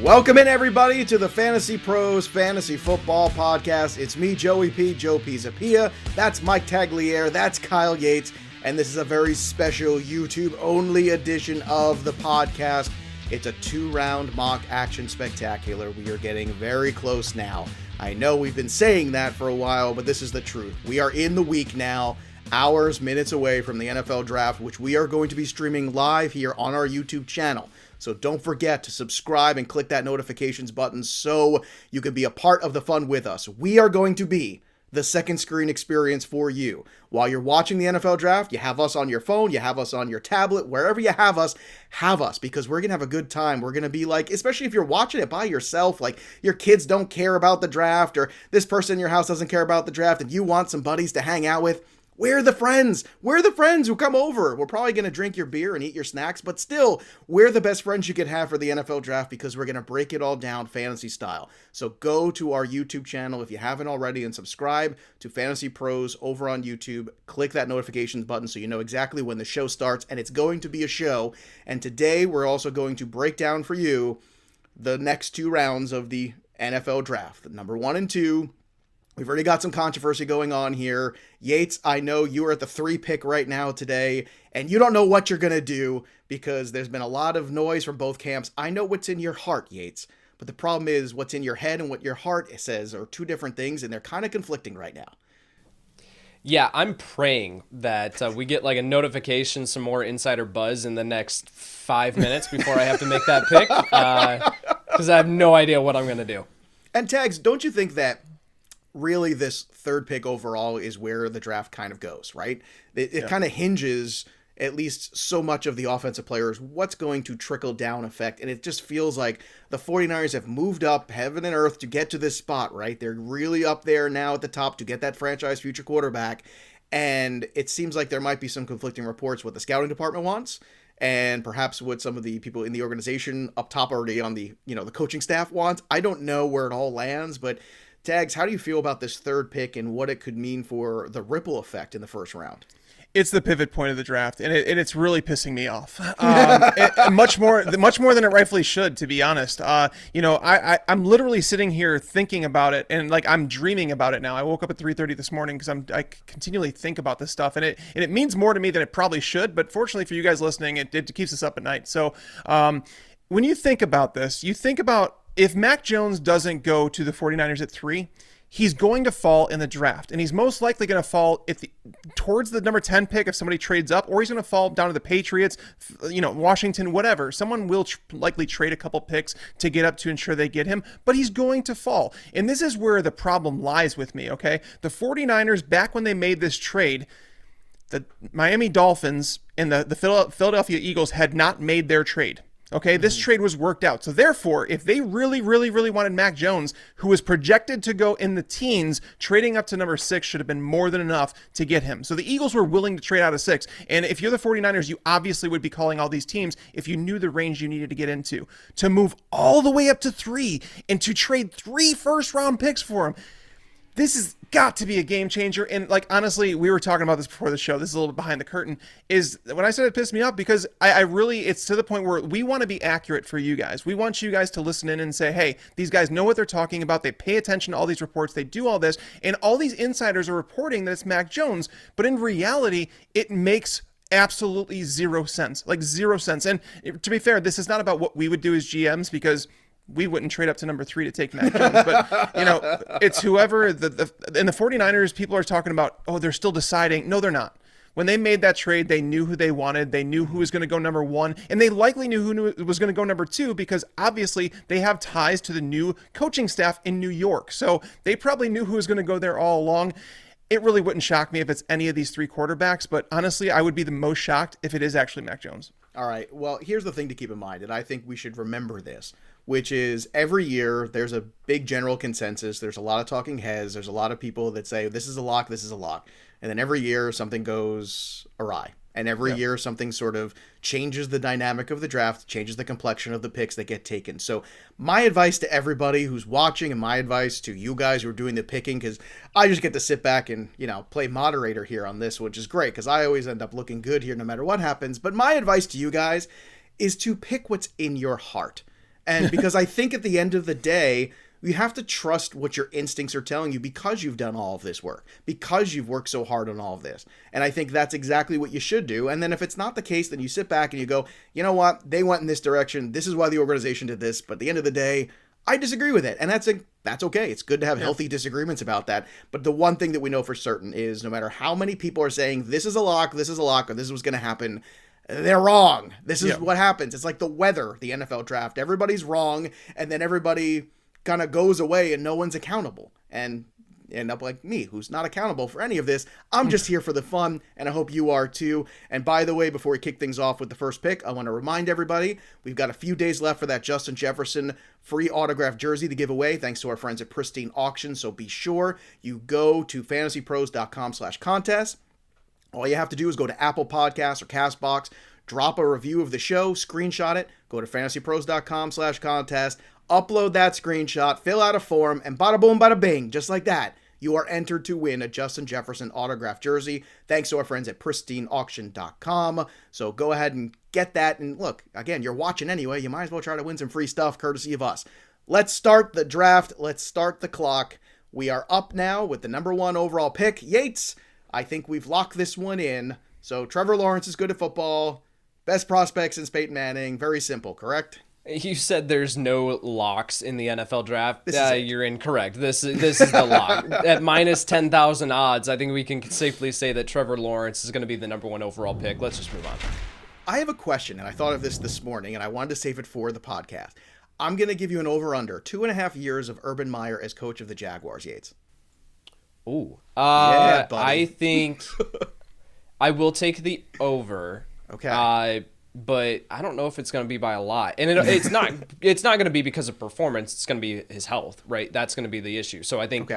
Welcome in, everybody, to the FantasyPros Fantasy Football Podcast. It's me, Joey P, Joe Pizzapia. That's Mike Tagliere. That's Kyle Yates. And this is a very special YouTube-only edition of the podcast. It's a 2-round mock action spectacular. We are getting very close now. I know we've been saying that for a while, but this is the truth. We are in the week now, hours, minutes away from the NFL Draft, which we are going to be streaming live here on our YouTube channel. So don't forget to subscribe and click that notifications button so you can be a part of the fun with us. We are going to be the second screen experience for you. While you're watching the NFL Draft, you have us on your phone, you have us on your tablet, wherever you have us, because we're going to have a good time. We're going to be like, especially if you're watching it by yourself, like your kids don't care about the draft or this person in your house doesn't care about the draft and you want some buddies to hang out with. We're the friends. We're the friends who come over. We're probably going to drink your beer and eat your snacks, but still, we're the best friends you could have for the NFL Draft because we're going to break it all down fantasy style. So go to our YouTube channel if you haven't already and subscribe to Fantasy Pros over on YouTube. Click that notifications button so you know exactly when the show starts, and it's going to be a show. And today, we're also going to break down for you the next 2 rounds of the NFL Draft, number 1 and 2. We've already got some controversy going on here. Yates, I know you are at the 3 pick right now today, and you don't know what you're going to do because there's been a lot of noise from both camps. I know what's in your heart, Yates, but the problem is what's in your head and what your heart says are 2 different things, and they're kind of conflicting right now. Yeah, I'm praying that we get like a notification, some more insider buzz in the next 5 minutes before I have to make that pick because I have no idea what I'm going to do. And Tags, don't you think that really this 3rd pick overall is where the draft kind of goes, right? It kind of hinges at least so much of the offensive players, what's going to trickle down effect. And it just feels like the 49ers have moved up heaven and earth to get to this spot, right? They're really up there now at the top to get that franchise future quarterback. And it seems like there might be some conflicting reports what the scouting department wants and perhaps what some of the people in the organization up top already on the, the coaching staff wants. I don't know where it all lands, but Tags, how do you feel about this 3rd pick and what it could mean for the ripple effect in the first round? It's the pivot point of the draft, and it's really pissing me off. Much more than it rightfully should, to be honest. I'm literally sitting here thinking about it, and like I'm dreaming about it now. I woke up at 3:30 this morning because I continually think about this stuff, and it means more to me than it probably should. But fortunately for you guys listening, it keeps us up at night. So when you think about this, you think about if Mac Jones doesn't go to the 49ers at 3, he's going to fall in the draft, and he's most likely going to fall towards the number 10 pick if somebody trades up, or he's going to fall down to the Patriots, Washington, whatever. Someone will likely trade a couple picks to get up to ensure they get him, but he's going to fall. And this is where the problem lies with me, okay? The 49ers, back when they made this trade, the Miami Dolphins and the Philadelphia Eagles had not made their trade. Okay, this trade was worked out. So therefore, if they really, really, really wanted Mac Jones, who was projected to go in the teens, trading up to number 6 should have been more than enough to get him. So the Eagles were willing to trade out of 6. And if you're the 49ers, you obviously would be calling all these teams if you knew the range you needed to get into. To move all the way up to 3 and to trade 3 first-round picks for him. This has got to be a game changer. And like, honestly, we were talking about this before the show. This is a little bit behind the curtain. Is when I said it pissed me off because I really, it's to the point where we want to be accurate for you guys. We want you guys to listen in and say, hey, these guys know what they're talking about. They pay attention to all these reports. They do all this. And all these insiders are reporting that it's Mac Jones. But in reality, it makes absolutely 0 sense. Like 0 sense. And to be fair, this is not about what we would do as GMs because we wouldn't trade up to number 3 to take Mac Jones, but it's whoever in the 49ers, people are talking about, oh, they're still deciding. No, they're not. When they made that trade, they knew who they wanted. They knew who was going to go number 1, and they likely knew who was going to go number 2 because obviously they have ties to the new coaching staff in New York. So they probably knew who was going to go there all along. It really wouldn't shock me if it's any of these 3 quarterbacks, but honestly, I would be the most shocked if it is actually Mac Jones. All right. Well, here's the thing to keep in mind, and I think we should remember this, which is every year there's a big general consensus. There's a lot of talking heads. There's a lot of people that say, this is a lock, this is a lock. And then every year something goes awry. And every year something sort of changes the dynamic of the draft, changes the complexion of the picks that get taken. So my advice to everybody who's watching and my advice to you guys who are doing the picking, because I just get to sit back and, play moderator here on this, which is great because I always end up looking good here no matter what happens. But my advice to you guys is to pick what's in your heart. And because I think at the end of the day, you have to trust what your instincts are telling you because you've done all of this work, because you've worked so hard on all of this. And I think that's exactly what you should do. And then if it's not the case, then you sit back and you go, you know what? They went in this direction. This is why the organization did this. But at the end of the day, I disagree with it. And that's okay. It's good to have healthy disagreements about that. But the one thing that we know for certain is no matter how many people are saying this is a lock, or this is what's going to happen, they're wrong. This is what happens. It's like the weather, the NFL draft. Everybody's wrong, and then everybody kind of goes away and no one's accountable. And end up like me, who's not accountable for any of this. I'm just here for the fun, and I hope you are too. And by the way, before we kick things off with the first pick, I want to remind everybody, we've got a few days left for that Justin Jefferson free autographed jersey to give away, thanks to our friends at Pristine Auction. So be sure you go to fantasypros.com/contest. All you have to do is go to Apple Podcasts or CastBox, drop a review of the show, screenshot it, go to fantasypros.com/contest, upload that screenshot, fill out a form, and bada boom, bada bing, just like that, you are entered to win a Justin Jefferson autographed jersey, thanks to our friends at pristineauction.com. So go ahead and get that. And look, again, you're watching anyway. You might as well try to win some free stuff courtesy of us. Let's start the draft. Let's start the clock. We are up now with the number 1 overall pick. Yates, I think we've locked this one in. So Trevor Lawrence is good at football. Best prospect since Peyton Manning. Very simple, correct? You said there's no locks in the NFL draft. You're You're incorrect. This is the lock. At minus 10,000 odds, I think we can safely say that Trevor Lawrence is going to be the number 1 overall pick. Let's just move on. I have a question, and I thought of this morning, and I wanted to save it for the podcast. I'm going to give you an over-under. 2.5 years of Urban Meyer as coach of the Jaguars, Yates. Ooh. Yeah, buddy. I think I will take the over. Okay. But I don't know if it's going to be by a lot. And it's not going to be because of performance. It's going to be his health, right? That's going to be the issue. So I think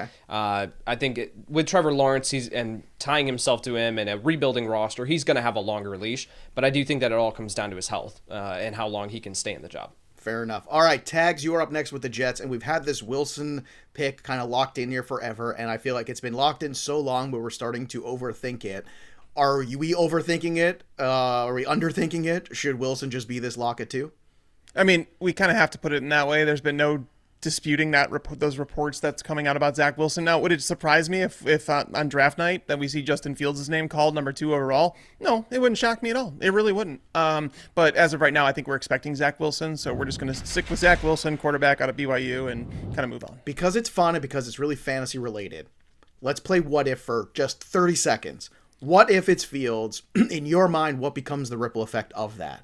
with Trevor Lawrence, and tying himself to him and a rebuilding roster, he's going to have a longer leash. But I do think that it all comes down to his health and how long he can stay in the job. Fair enough. All right, Tags, you are up next with the Jets, and we've had this Wilson pick kind of locked in here forever, and I feel like it's been locked in so long, but we're starting to overthink it. Are we overthinking it? Are we underthinking it? Should Wilson just be this lock at 2? I mean, we kind of have to put it in that way. There's been no disputing those reports that's coming out about Zach Wilson. Now, would it surprise me if on draft night that we see Justin Fields' name called number 2 overall? No, it wouldn't shock me at all. It really wouldn't. But as of right now, I think we're expecting Zach Wilson, so we're just going to stick with Zach Wilson, quarterback out of BYU, and kind of move on. Because it's fun and because it's really fantasy related, let's play What If for just 30 seconds. What if it's Fields? In your mind, what becomes the ripple effect of that?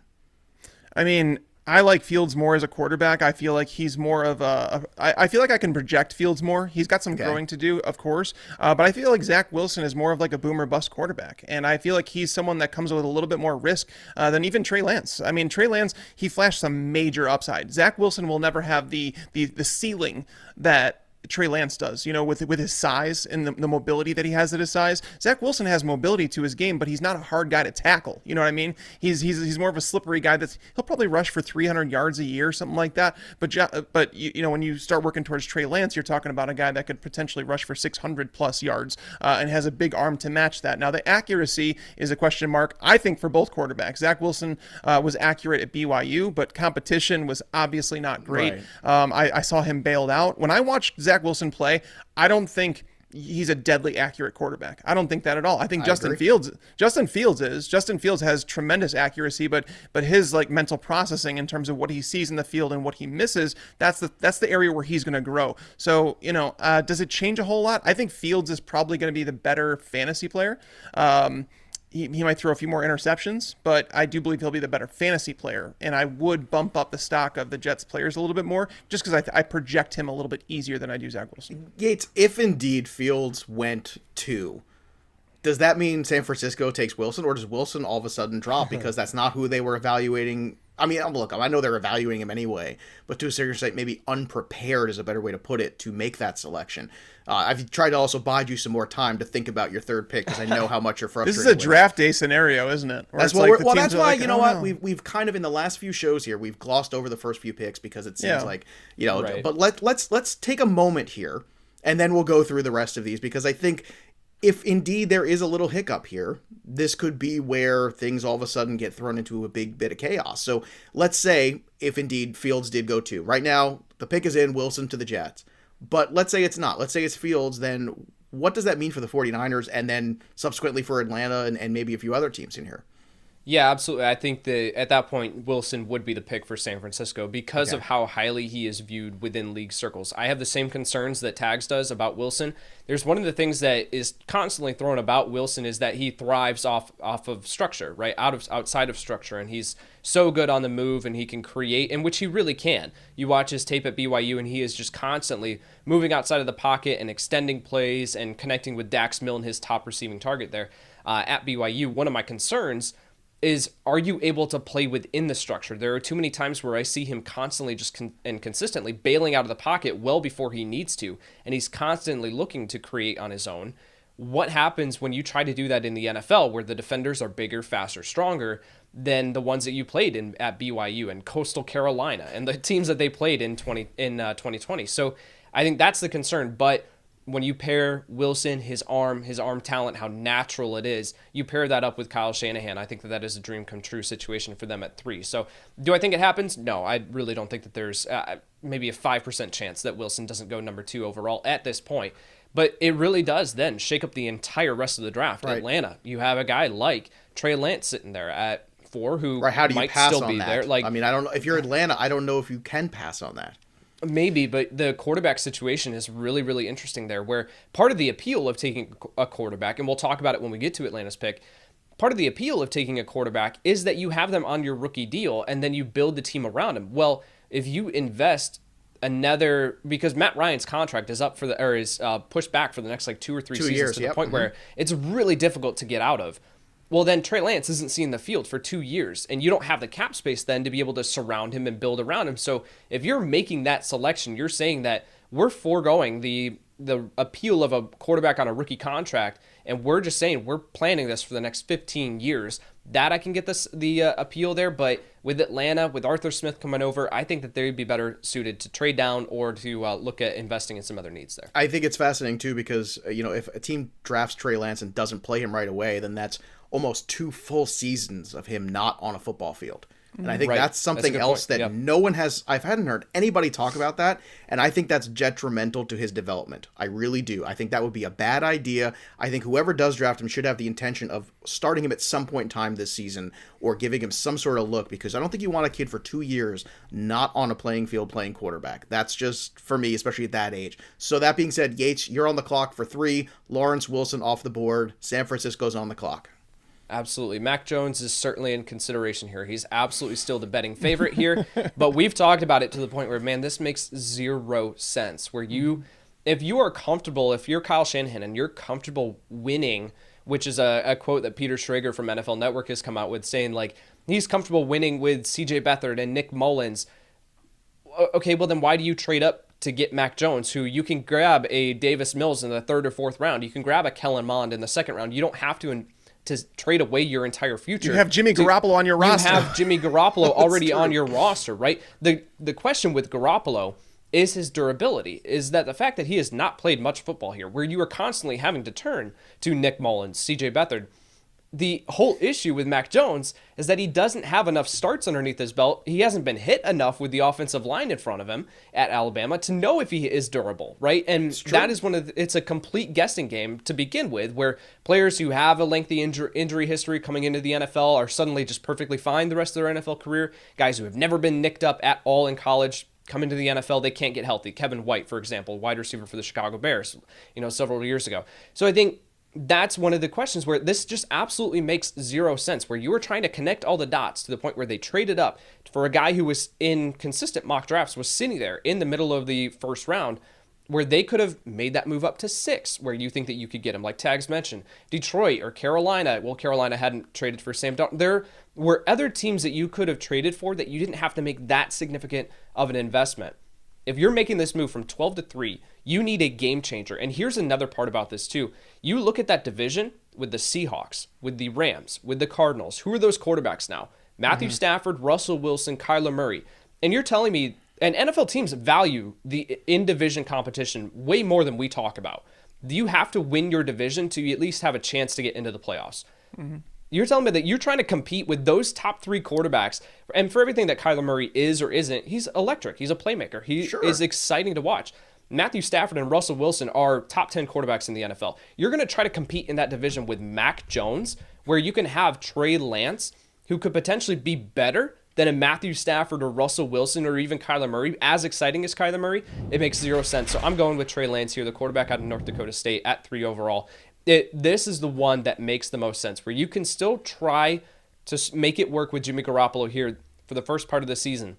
I mean, I like Fields more as a quarterback. I feel like he's more of I feel like I can project Fields more. He's got some growing to do, of course. But I feel like Zach Wilson is more of like a boomer bust quarterback. And I feel like he's someone that comes with a little bit more risk than even Trey Lance. I mean, Trey Lance, he flashed some major upside. Zach Wilson will never have the ceiling that Trey Lance does, with his size and the mobility that he has at his size. Zach Wilson has mobility to his game, but he's not a hard guy to tackle. You know what I mean? He's more of a slippery guy he'll probably rush for 300 yards a year, something like that. But when you start working towards Trey Lance, you're talking about a guy that could potentially rush for 600 plus yards and has a big arm to match that. Now, the accuracy is a question mark, I think, for both quarterbacks. Zach Wilson was accurate at BYU, but competition was obviously not great. Right. I saw him bailed out. When I watched Zach Wilson play, I don't think he's a deadly accurate quarterback. I don't think that at all. I think Justin Fields has tremendous accuracy, but his mental processing in terms of what he sees in the field and what he misses, that's the area where he's going to grow. So, does it change a whole lot? I think Fields is probably going to be the better fantasy player. He might throw a few more interceptions, but I do believe he'll be the better fantasy player. And I would bump up the stock of the Jets players a little bit more just because I project him a little bit easier than I do Zach Wilson. Yates, if indeed Fields went 2, does that mean San Francisco takes Wilson, or does Wilson all of a sudden drop because that's not who they were evaluating? I mean, look, I know they're evaluating him anyway, but to a certain extent, maybe unprepared is a better way to put it to make that selection. I've tried to also buy you some more time to think about your third pick because I know how much you're frustrated. This is a draft day scenario, isn't it? That's that's why you know what we've kind of in the last few shows here we've glossed over the first few picks because it seems like Right. But let's take a moment here and then we'll go through the rest of these because I think if indeed there is a little hiccup here, this could be where things all of a sudden get thrown into a big bit of chaos. So let's say if indeed Fields did go to. Right now, the pick is in, Wilson to the Jets. But let's say it's not. Let's say it's Fields, then what does that mean for the 49ers and then subsequently for Atlanta and maybe a few other teams in here? Yeah, absolutely. I think that at that point, Wilson would be the pick for San Francisco because of how highly he is viewed within league circles. I have the same concerns that Tags does about Wilson. There's one of the things that is constantly thrown about Wilson is that he thrives off of structure, right? Outside of structure, and he's so good on the move, and he can create, in which he really can. You watch his tape at BYU, and he is just constantly moving outside of the pocket and extending plays and connecting with Dax Milne, his top receiving target there at BYU. One of my concerns is, are you able to play within the structure? There are too many times where I see him constantly and consistently bailing out of the pocket well before he needs to, and he's constantly looking to create on his own. What happens when you try to do that in the NFL, where the defenders are bigger, faster, stronger than the ones that you played in at BYU and Coastal Carolina and the teams that they played in 2020? So I think that's the concern, but when you pair Wilson, his arm talent, how natural it is, you pair that up with Kyle Shanahan, I think that is a dream come true situation for them at 3. So do I think it happens? No, I really don't think that there's maybe a 5% chance that Wilson doesn't go number 2 overall at this point. But it really does then shake up the entire rest of the draft. Right. Atlanta, you have a guy like Trey Lance sitting there at 4 who how do you might pass still on be that? there. Like, I mean, I don't know. If you're Atlanta, I don't know if you can pass on that. Maybe, but the quarterback situation is really, really interesting there, where part of the appeal of taking a quarterback, and we'll talk about it when we get to Atlanta's pick, part of the appeal of taking a quarterback is that you have them on your rookie deal, and then you build the team around him. Well, if you invest because Matt Ryan's contract is pushed back for the next 2 or 3 seasons years, to the point where it's really difficult to get out of. Well, then Trey Lance isn't seeing the field for 2 years, and you don't have the cap space then to be able to surround him and build around him. So if you're making that selection, you're saying that we're foregoing the appeal of a quarterback on a rookie contract, and we're just saying we're planning this for the next 15 years. That I can get the appeal there, but with Atlanta, with Arthur Smith coming over, I think that they'd be better suited to trade down or to look at investing in some other needs there. I think it's fascinating too because if a team drafts Trey Lance and doesn't play him right away, then that's almost 2 full seasons of him not on a football field. And I think that's something else that no one has. I hadn't heard anybody talk about that, and I think that's detrimental to his development. I really do. I think that would be a bad idea. I think whoever does draft him should have the intention of starting him at some point in time this season or giving him some sort of look, because I don't think you want a kid for 2 years not on a playing field playing quarterback. That's just, for me, especially at that age. So that being said, Yates, you're on the clock for 3. Lawrence Wilson off the board. San Francisco's on the clock. Absolutely. Mac Jones is certainly in consideration here. He's absolutely still the betting favorite here, but we've talked about it to the point where, man, this makes 0 sense. Where if you are comfortable, if you're Kyle Shanahan and you're comfortable winning, which is a quote that Peter Schrager from NFL Network has come out with saying, he's comfortable winning with CJ Beathard and Nick Mullins. Okay, well then why do you trade up to get Mac Jones, who you can grab a Davis Mills in the 3rd or 4th round? You can grab a Kellen Mond in the 2nd round. You don't have to trade away your entire future. You have Jimmy Garoppolo on your roster. You have Jimmy Garoppolo already on your roster, right? The question with Garoppolo is his durability, is that the fact that he has not played much football here, where you are constantly having to turn to Nick Mullins, CJ Beathard. The whole issue with Mac Jones is that he doesn't have enough starts underneath his belt. He hasn't been hit enough with the offensive line in front of him at Alabama to know if he is durable, right? And that is it's a complete guessing game to begin with, where players who have a lengthy injury history coming into the NFL are suddenly just perfectly fine the rest of their NFL career. Guys who have never been nicked up at all in college come into the NFL, they can't get healthy. Kevin White, for example, wide receiver for the Chicago Bears, several years ago. So I think that's one of the questions where this just absolutely makes 0 sense, where you were trying to connect all the dots to the point where they traded up for a guy who was in consistent mock drafts, was sitting there in the middle of the 1st round, where they could have made that move up to 6, where you think that you could get him, like Tags mentioned. Detroit or Carolina. Well, Carolina hadn't traded for Sam Darnold. There were other teams that you could have traded for that you didn't have to make that significant of an investment. If you're making this move from 12 to 3, you need a game changer. And here's another part about this too. You look at that division with the Seahawks, with the Rams, with the Cardinals. Who are those quarterbacks now? Matthew Stafford, Russell Wilson, Kyler Murray. And you're telling me, and NFL teams value the in-division competition way more than we talk about. You have to win your division to at least have a chance to get into the playoffs. You're telling me that you're trying to compete with those top 3 quarterbacks, and for everything that Kyler Murray is or isn't, he's electric. He's a playmaker. He is exciting to watch. Matthew Stafford and Russell Wilson are top 10 quarterbacks in the NFL. You're going to try to compete in that division with Mac Jones, where you can have Trey Lance, who could potentially be better than a Matthew Stafford or Russell Wilson or even Kyler Murray, as exciting as Kyler Murray. It makes zero sense. So I'm going with Trey Lance here, the quarterback out of North Dakota State at 3 overall. This is the one that makes the most sense, where you can still try to make it work with Jimmy Garoppolo here for the first part of the season.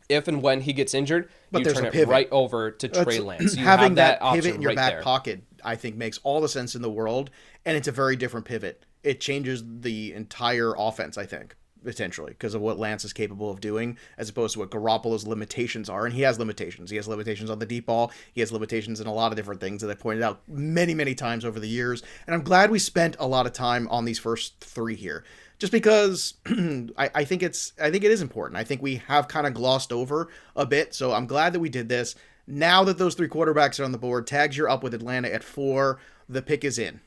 If and when he gets injured, but you turn it right over to Trey Lance. You having that pivot in your back pocket, I think, makes all the sense in the world, and it's a very different pivot. It changes the entire offense, I think, potentially, because of what Lance is capable of doing, as opposed to what Garoppolo's limitations are. And he has limitations. He has limitations on the deep ball. He has limitations in a lot of different things that I pointed out many, many times over the years. And I'm glad we spent a lot of time on these first 3 here. Just because I think it is important. I think we have kind of glossed over a bit. So I'm glad that we did this. Now that those 3 quarterbacks are on the board, Tags, you're up with Atlanta at 4. The pick is in.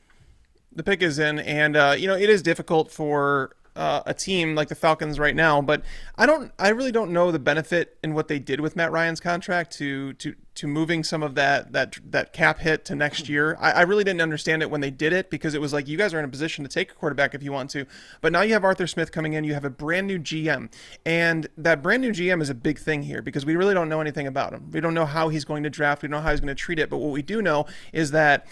The pick is in, and it is difficult for a team like the Falcons right now, but I really don't know the benefit in what they did with Matt Ryan's contract to moving some of that cap hit to next year. I really didn't understand it when they did it, because it was like, you guys are in a position to take a quarterback if you want to, but now you have Arthur Smith coming in, you have a brand new GM, and that brand new GM is a big thing here, because we really don't know anything about him. We don't know how he's going to draft, we don't know how he's going to treat it, but what we do know is that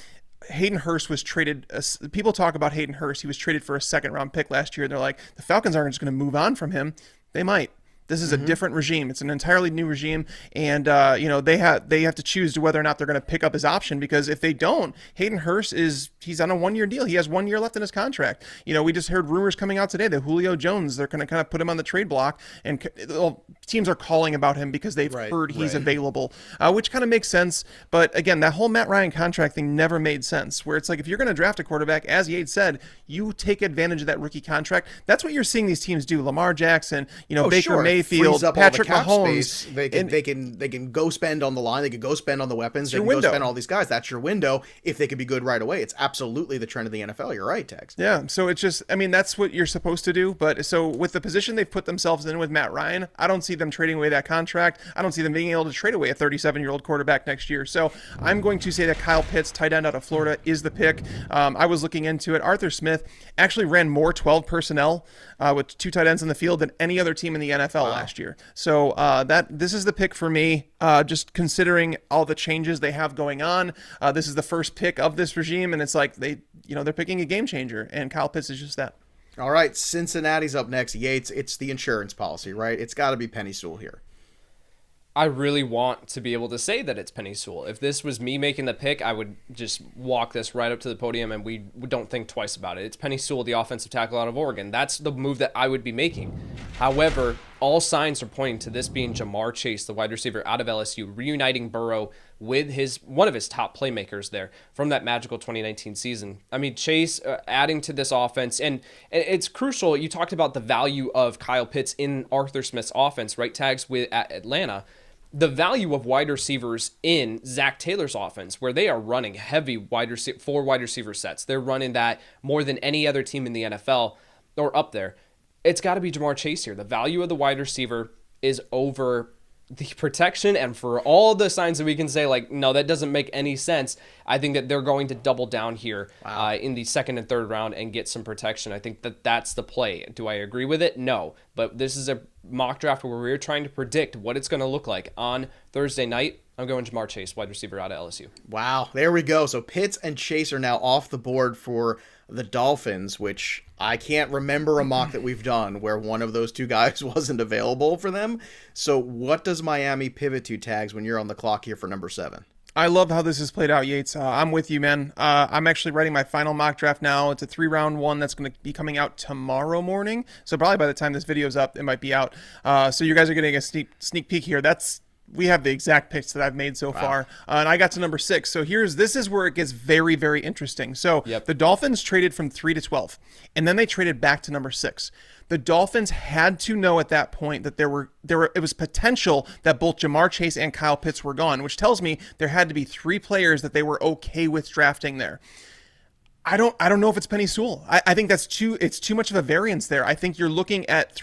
Hayden Hurst was traded. People talk about Hayden Hurst. He was traded for a 2nd-round pick last year. And they're like, the Falcons aren't just going to move on from him. They might. This is a different regime. It's an entirely new regime, and they have to choose whether or not they're going to pick up his option, because if they don't, Hayden Hurst he's on a 1-year deal. He has 1 year left in his contract. We just heard rumors coming out today that Julio Jones, they're going to kind of put him on the trade block, and teams are calling about him because they've heard he's available, which kind of makes sense. But again, that whole Matt Ryan contract thing never made sense, where it's like, if you're going to draft a quarterback, as Yates said, you take advantage of that rookie contract. That's what you're seeing these teams do. Lamar Jackson, Baker Mayfield, Patrick Mahomes. They can go spend on the line. They can go spend on the weapons. They can go spend on all these guys. That's your window if they could be good right away. It's absolutely the trend of the NFL. You're right, Tex. Yeah. So it's just, that's what you're supposed to do. But so with the position they've put themselves in with Matt Ryan, I don't see them trading away that contract. I don't see them being able to trade away a 37-year-old quarterback next year. So I'm going to say that Kyle Pitts, tight end out of Florida, is the pick. I was looking into it. Arthur Smith actually ran more 12 personnel with 2 tight ends in the field than any other team in the NFL last year. So this is the pick for me, just considering all the changes they have going on. This is the first pick of this regime, and it's like they're picking a game changer, and Kyle Pitts is just that. All right, Cincinnati's up next. Yates, it's the insurance policy, right? It's got to be Penny Sewell here. I really want to be able to say that it's Penny Sewell. If this was me making the pick, I would just walk this right up to the podium and we don't think twice about it. It's Penny Sewell, the offensive tackle out of Oregon. That's the move that I would be making. However, all signs are pointing to this being Jamar Chase, the wide receiver out of LSU, reuniting Burrow with one of his top playmakers there from that magical 2019 season. Chase adding to this offense, and it's crucial. You talked about the value of Kyle Pitts in Arthur Smith's offense, right? Tags at Atlanta. The value of wide receivers in Zach Taylor's offense, where they are running heavy 4 wide receiver sets. They're running that more than any other team in the NFL, or up there. It's got to be Jamar Chase here. The value of the wide receiver is over the protection, and for all the signs that we can say, no, that doesn't make any sense, I think that they're going to double down here in the 2nd and 3rd round and get some protection. I think that that's the play. Do I agree with it? No. But this is a mock draft where we're trying to predict what it's going to look like on Thursday night. I'm going Jamar Chase, wide receiver out of LSU. Wow, there we go. So Pitts and Chase are now off the board for the Dolphins, which I can't remember a mock that we've done where one of those 2 guys wasn't available for them. So what does Miami pivot to, Tags, when you're on the clock here for number 7? I love how this has played out, Yates. I'm with you, man. I'm actually writing my final mock draft now. It's a 3-round one that's going to be coming out tomorrow morning. So probably by the time this video is up, it might be out. So you guys are getting a sneak peek here. That's we have the exact picks that I've made so far, and I got to number 6. So this is where it gets very, very interesting. So the Dolphins traded from 3 to 12, and then they traded back to number 6. The Dolphins had to know at that point that it was potential that both Jamar Chase and Kyle Pitts were gone, which tells me there had to be 3 players that they were okay with drafting there. I don't know if it's Penny Sewell. I think it's too much of a variance there. I think you're looking at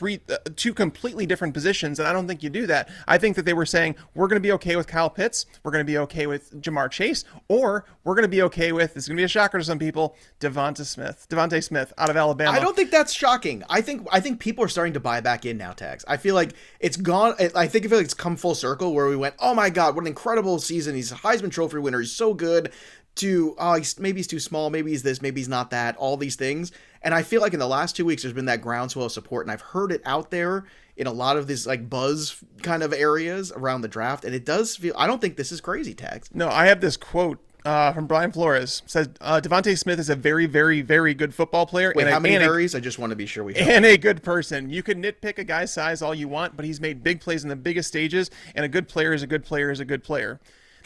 two completely different positions, and I don't think you do that. I think that they were saying, we're going to be okay with Kyle Pitts, we're going to be okay with Jamar Chase, or we're going to be okay with, this is going to be a shocker to some people, Devontae Smith out of Alabama. I don't think that's shocking. I think people are starting to buy back in now, Tags. I feel like it's gone. I feel like it's come full circle where we went, oh my God, what an incredible season. He's a Heisman Trophy winner. He's so good. To maybe he's too small, maybe he's this, maybe he's not that, all these things. And I feel like in the last 2 weeks there's been that groundswell of support, and I've heard it out there in a lot of these like buzz kind of areas around the draft, and it does feel, I don't think this is crazy, Tags. No, I have this quote from Brian Flores. It says Devontae Smith is a very, very, very good football player. Wait, how many varies? I just want to be sure we have. And a good person. You can nitpick a guy's size all you want, but he's made big plays in the biggest stages, and a good player is a good player is a good player.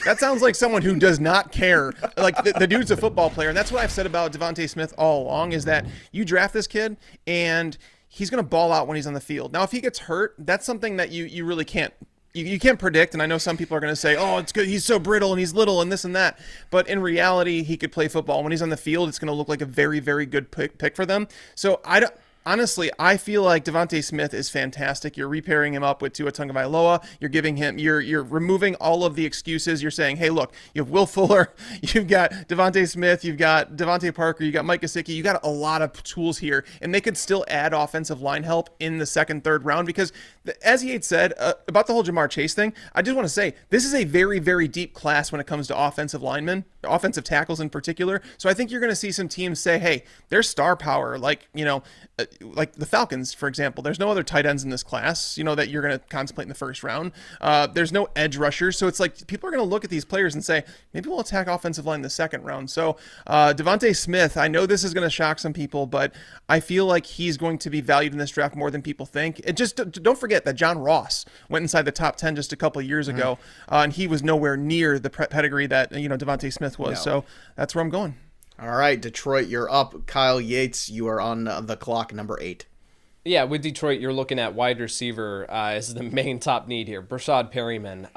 That sounds like someone who does not care. Like the dude's a football player. And that's what I've said about Devontae Smith all along, is that you draft this kid and he's going to ball out when he's on the field. Now, if he gets hurt, that's something that you really can't. You can't predict, and I know some people are going to say, oh, it's good, he's so brittle and he's little and this and that. But in reality, he could play football. When he's on the field, it's going to look like a very, very good pick for them. So honestly, I feel like Devontae Smith is fantastic. You're repairing him up with Tua Tagovailoa. You're giving him, you're removing all of the excuses. You're saying, hey, look, you have Will Fuller, you've got Devontae Smith, you've got Devontae Parker, you got Mike Gesicki. You got a lot of tools here, and they could still add offensive line help in the second, third round, because as Yates said about the whole Jamar Chase thing, I just want to say this is a very, very deep class when it comes to offensive linemen, offensive tackles in particular. So I think you're going to see some teams say, hey, there's star power, like the Falcons, for example. There's no other tight ends in this class, that you're going to contemplate in the first round. There's no edge rushers. So it's like people are going to look at these players and say, maybe we'll attack offensive line in the second round. So Devontae Smith, I know this is going to shock some people, but I feel like he's going to be valued in this draft more than people think. And just don't forget that John Ross went inside the top 10 just a couple of years ago, and he was nowhere near the pedigree that Devontae Smith was. No. So that's where I'm going. All right, Detroit, you're up. Kyle Yates, you are on the clock, number 8. Yeah, with Detroit, you're looking at wide receiver as the main top need here. Brashad Perryman,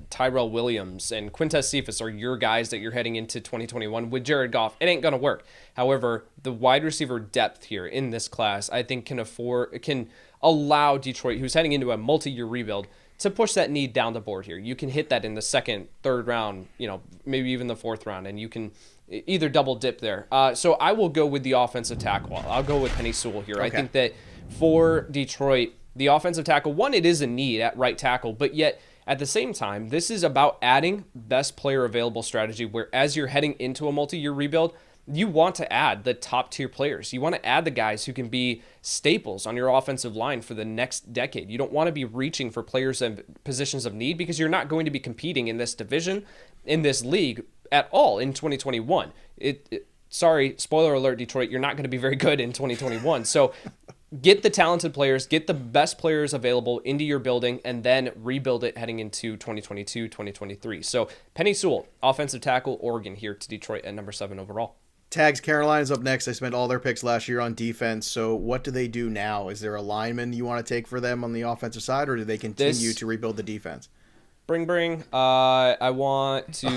Tyrell Williams, and Quintez Cephas are your guys that you're heading into 2021. With Jared Goff, it ain't going to work. However, the wide receiver depth here in this class, I think can allow Detroit, who's heading into a multi-year rebuild, to push that need down the board here. You can hit that in the second, third round, maybe even the fourth round, and you can either double dip there. So I will go with the offensive tackle. I'll go with Penny Sewell here. Okay. I think that for Detroit, the offensive tackle, one, it is a need at right tackle, but yet at the same time, this is about adding best player available strategy, where as you're heading into a multi-year rebuild, you want to add the top tier players. You want to add the guys who can be staples on your offensive line for the next decade. You don't want to be reaching for players and positions of need, because you're not going to be competing in this division, in this league at all in 2021. Sorry, spoiler alert, Detroit, you're not going to be very good in 2021. So get the talented players, get the best players available into your building, and then rebuild it heading into 2022, 2023. So Penny Sewell, offensive tackle, Oregon, here to Detroit at number 7 overall. Tags, Carolina's up next. They spent all their picks last year on defense. So what do they do now? Is there a lineman you want to take for them on the offensive side, or do they continue to rebuild the defense? Bring. I want to.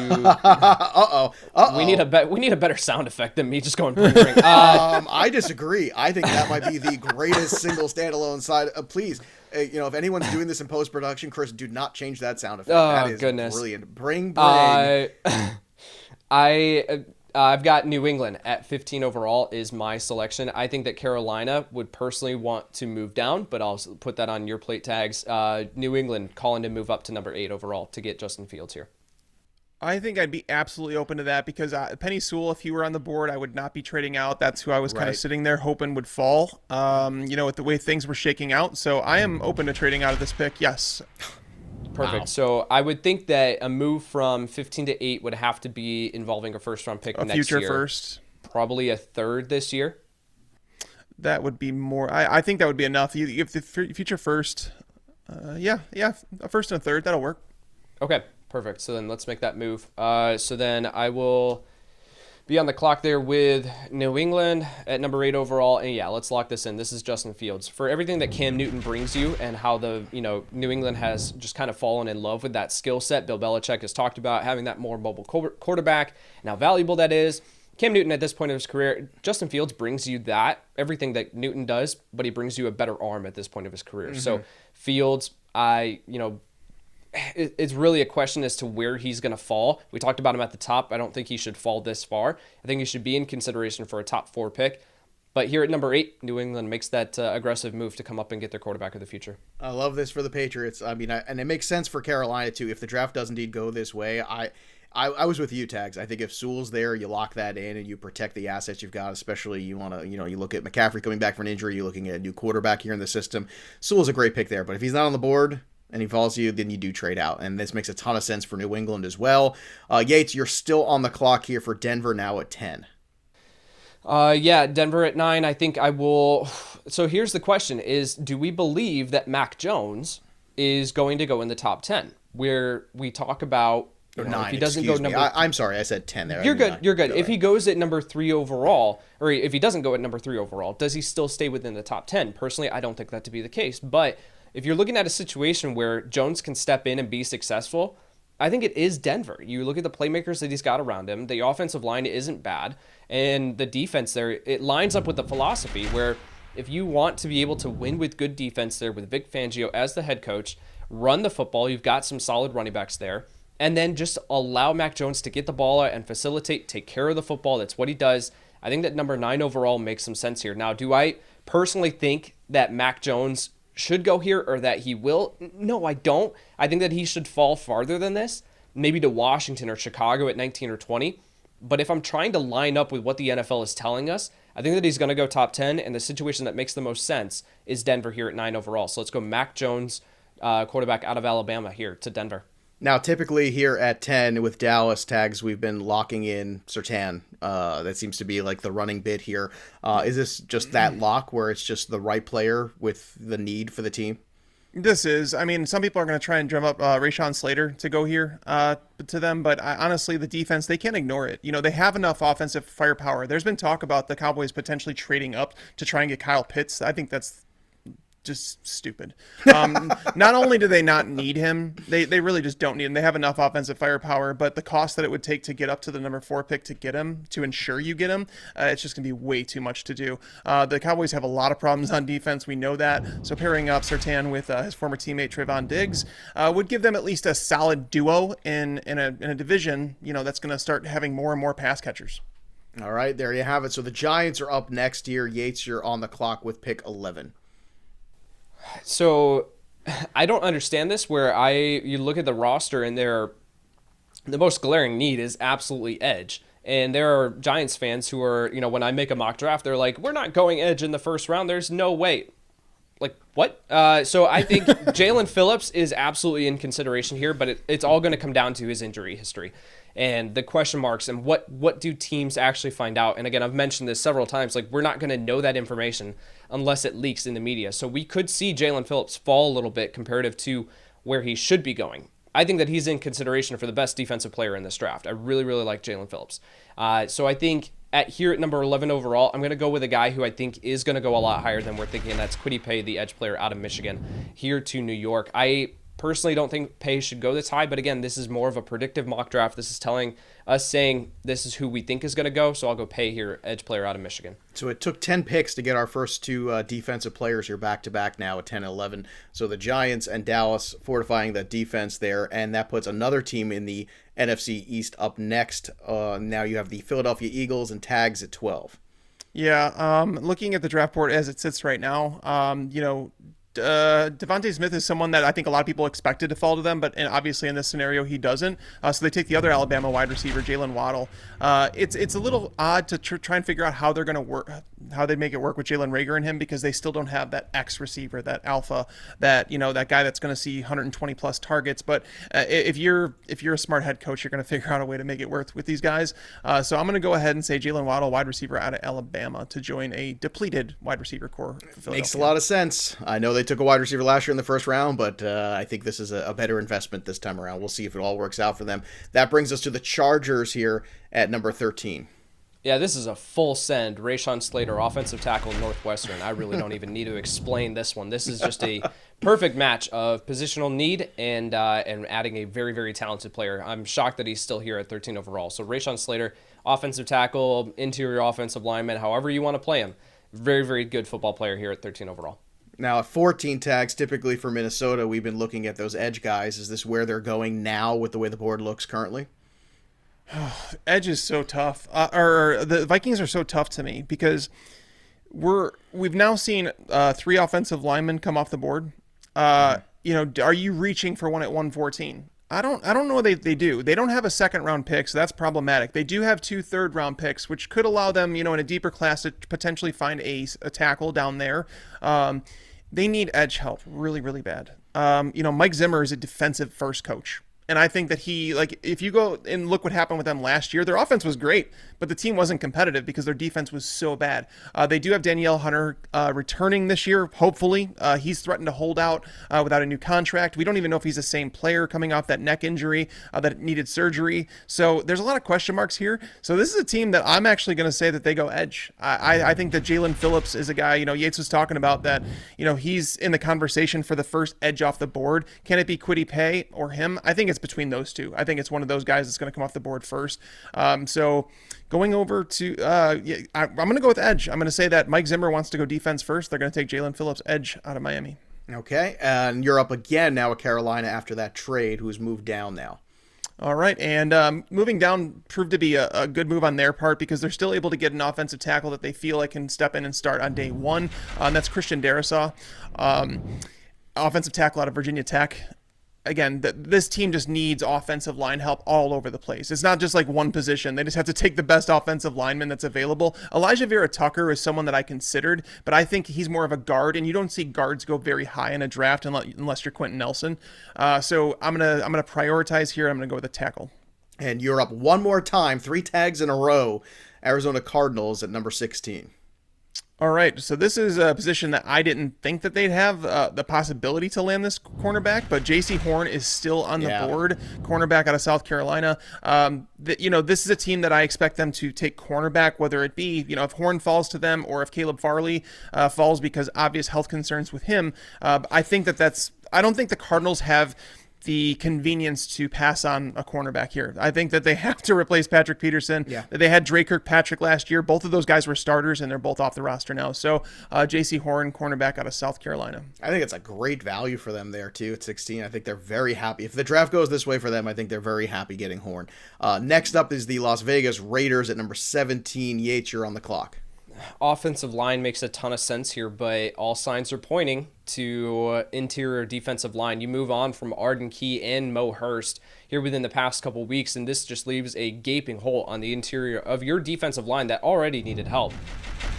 Uh-oh. We need a better sound effect than me just going bring. I disagree. I think that might be the greatest single standalone side. Please, if anyone's doing this in post production, Chris, do not change that sound effect. That is goodness. Brilliant. Bring. I've got New England at 15 overall is my selection. I think that Carolina would personally want to move down, but I'll put that on your plate, Tags. New England calling to move up to number 8 overall to get Justin Fields here. I think I'd be absolutely open to that, because Penny Sewell, if he were on the board, I would not be trading out. That's who I was kind of sitting there hoping would fall, with the way things were shaking out. So I am open to trading out of this pick, yes. Perfect. Wow. So I would think that a move from 15 to 8 would have to be involving a first-round pick next year. A future first. Probably a third this year. That would be more. I think that would be enough. If the future first, Yeah, a first and a third, that'll work. Okay, perfect. So then let's make that move. So then I will be on the clock there with New England at number 8 overall. And yeah, let's lock this in. This is Justin Fields. For everything that Cam Newton brings you and how New England has just kind of fallen in love with that skill set. Bill Belichick has talked about having that more mobile quarterback and how valuable that is. Cam Newton at this point of his career, Justin Fields brings you that, everything that Newton does, but he brings you a better arm at this point of his career. Mm-hmm. So Fields, it's really a question as to where he's going to fall. We talked about him at the top. I don't think he should fall this far. I think he should be in consideration for a top 4 pick. But here at number 8, New England makes that aggressive move to come up and get their quarterback of the future. I love this for the Patriots. I mean, and it makes sense for Carolina too. If the draft does indeed go this way, I was with you, Tags. I think if Sewell's there, you lock that in and you protect the assets you've got. Especially you want to, you look at McCaffrey coming back from an injury. You're looking at a new quarterback here in the system. Sewell's a great pick there, but if he's not on the board and he falls to you, then you do trade out. And this makes a ton of sense for New England as well. Yates, you're still on the clock here for Denver now at 10. Yeah, Denver at 9. I think I will. So here's the question is, do we believe that Mac Jones is going to go in the top 10? Where we talk about, if he doesn't go number... I'm sorry, I said 10 there. You're good. If he goes at number 3 overall, or if he doesn't go at number 3 overall, does he still stay within the top 10? Personally, I don't think that to be the case. But if you're looking at a situation where Jones can step in and be successful, I think it is Denver. You look at the playmakers that he's got around him. The offensive line isn't bad. And the defense there, it lines up with the philosophy where if you want to be able to win with good defense there with Vic Fangio as the head coach, run the football, you've got some solid running backs there, and then just allow Mac Jones to get the ball out and facilitate, take care of the football. That's what he does. I think that number 9 overall makes some sense here. Now, do I personally think that Mac Jones should go here or that he will? No, I don't. I think that he should fall farther than this, maybe to Washington or Chicago at 19 or 20. But if I'm trying to line up with what the NFL is telling us, I think that he's going to go top 10, and the situation that makes the most sense is Denver here at 9 overall. So let's go Mac Jones, quarterback out of Alabama here to Denver. Now, typically here at 10 with Dallas, Tags, we've been locking in Surtain. That seems to be like the running bit here. Is this just that lock where it's just the right player with the need for the team? This is. I mean, some people are going to try and drum up Rashawn Slater to go here to them, but honestly, the defense, they can't ignore it. They have enough offensive firepower. There's been talk about the Cowboys potentially trading up to try and get Kyle Pitts. I think that's just stupid. Not only do they not need him, they really just don't need him. They have enough offensive firepower, but the cost that it would take to get up to the number 4 pick to get him, to ensure you get him, it's just going to be way too much to do. The Cowboys have a lot of problems on defense. We know that. So pairing up Surtain with his former teammate Trayvon Diggs would give them at least a solid duo in a division, that's going to start having more and more pass catchers. All right, there you have it. So the Giants are up next year. Yates, you're on the clock with pick 11. So I don't understand this where you look at the roster and the most glaring need is absolutely edge. And there are Giants fans who are, when I make a mock draft, they're like, we're not going edge in the first round. There's no way. Like, what? So I think Jalen Phillips is absolutely in consideration here, but it's all going to come down to his injury history and the question marks and what do teams actually find out. And again, I've mentioned this several times, like we're not going to know that information unless it leaks in the media. So we could see Jalen Phillips fall a little bit comparative to where he should be going. I think that he's in consideration for the best defensive player in this draft. I really, really like Jalen Phillips. So I think here at number 11 overall, I'm going to go with a guy who I think is going to go a lot higher than we're thinking, and that's Kwity Paye, the edge player out of Michigan, here to New York. I personally don't think Paye should go this high, but again, this is more of a predictive mock draft. This is telling us, saying this is who we think is going to go, so I'll go Paye here, edge player out of Michigan. So it took 10 picks to get our first 2 defensive players here back-to-back now at 10 and 11. So the Giants and Dallas fortifying the defense there, and that puts another team in the NFC East up next. Now you have the Philadelphia Eagles and Tags at 12. Yeah, looking at the draft board as it sits right now, Devontae Smith is someone that I think a lot of people expected to fall to them, but obviously in this scenario he doesn't. So they take the other Alabama wide receiver, Jalen Waddle. It's a little odd to try and figure out how they're going to work, how they make it work with Jalen Reagor and him, because they still don't have that X receiver, that alpha, that that guy that's going to see 120 plus targets. But if you're a smart head coach, you're going to figure out a way to make it work with these guys. So I'm going to go ahead and say Jalen Waddle, wide receiver out of Alabama, to join a depleted wide receiver core for Philadelphia. Makes a lot of sense. I know they they took a wide receiver last year in the first round, but I think this is a better investment this time around. We'll see if it all works out for them. That brings us to the Chargers here at number 13. Yeah, this is a full send. Rashawn Slater, offensive tackle, Northwestern. I really don't even need to explain this one. This is just a perfect match of positional need and adding a very, very talented player. I'm shocked that he's still here at 13 overall. So Rashawn Slater, offensive tackle, interior offensive lineman, however you want to play him. Very, very good football player here at 13 overall. Now, at 14 tags, typically for Minnesota, we've been looking at those edge guys. Is this where they're going now with the way the board looks currently? Edge is so tough. Or the Vikings are so tough to me because we've now seen 3 offensive linemen come off the board. Are you reaching for one at 114? I don't know what they do. They don't have a second round pick, so that's problematic. They do have 2 third round picks, which could allow them, in a deeper class to potentially find a tackle down there. They need edge help really, really bad. Mike Zimmer is a defensive first coach. And I think that if you go and look what happened with them last year, their offense was great, but the team wasn't competitive because their defense was so bad. They do have Danielle Hunter returning this year, hopefully. He's threatened to hold out without a new contract. We don't even know if he's the same player coming off that neck injury that needed surgery. So there's a lot of question marks here. So this is a team that I'm actually going to say that they go edge. I think that Jalen Phillips is a guy, Yates was talking about that, he's in the conversation for the first edge off the board. Can it be Kwity Paye or him? I think it's between those two. I think it's one of those guys that's going to come off the board first. So going over to, I'm going to go with edge. I'm going to say that Mike Zimmer wants to go defense first. They're going to take Jalen Phillips edge out of Miami. Okay. And you're up again now with Carolina after that trade, who's moved down now. All right, and moving down proved to be a good move on their part because they're still able to get an offensive tackle that they feel like can step in and start on day one. That's Christian Darrisaw, offensive tackle out of Virginia Tech. Again, this team just needs offensive line help all over the place. It's not just like one position. They just have to take the best offensive lineman that's available. Elijah Vera Tucker is someone that I considered, but I think he's more of a guard, and you don't see guards go very high in a draft unless you're Quentin Nelson. So I'm gonna prioritize here. I'm gonna go with a tackle. And you're up one more time, 3 tags in a row. Arizona Cardinals at number 16. All right, so this is a position that I didn't think that they'd have the possibility to land this cornerback, but J.C. Horn is still on the board, cornerback out of South Carolina. This is a team that I expect them to take cornerback, whether it be, if Horn falls to them or if Caleb Farley falls because obvious health concerns with him. I think I don't think the Cardinals have the convenience to pass on a cornerback here. I think that they have to replace Patrick Peterson. Yeah. They had Dre Kirkpatrick last year. Both of those guys were starters, and they're both off the roster now. So J.C. Horn, cornerback out of South Carolina. I think it's a great value for them there, too, at 16. I think they're very happy. If the draft goes this way for them, I think they're very happy getting Horn. Next up is the Las Vegas Raiders at number 17. Yates, you're on the clock. Offensive line makes a ton of sense here, but all signs are pointing to interior defensive line. You move on from Arden Key and Mo Hurst here within the past couple weeks, and this just leaves a gaping hole on the interior of your defensive line that already needed help.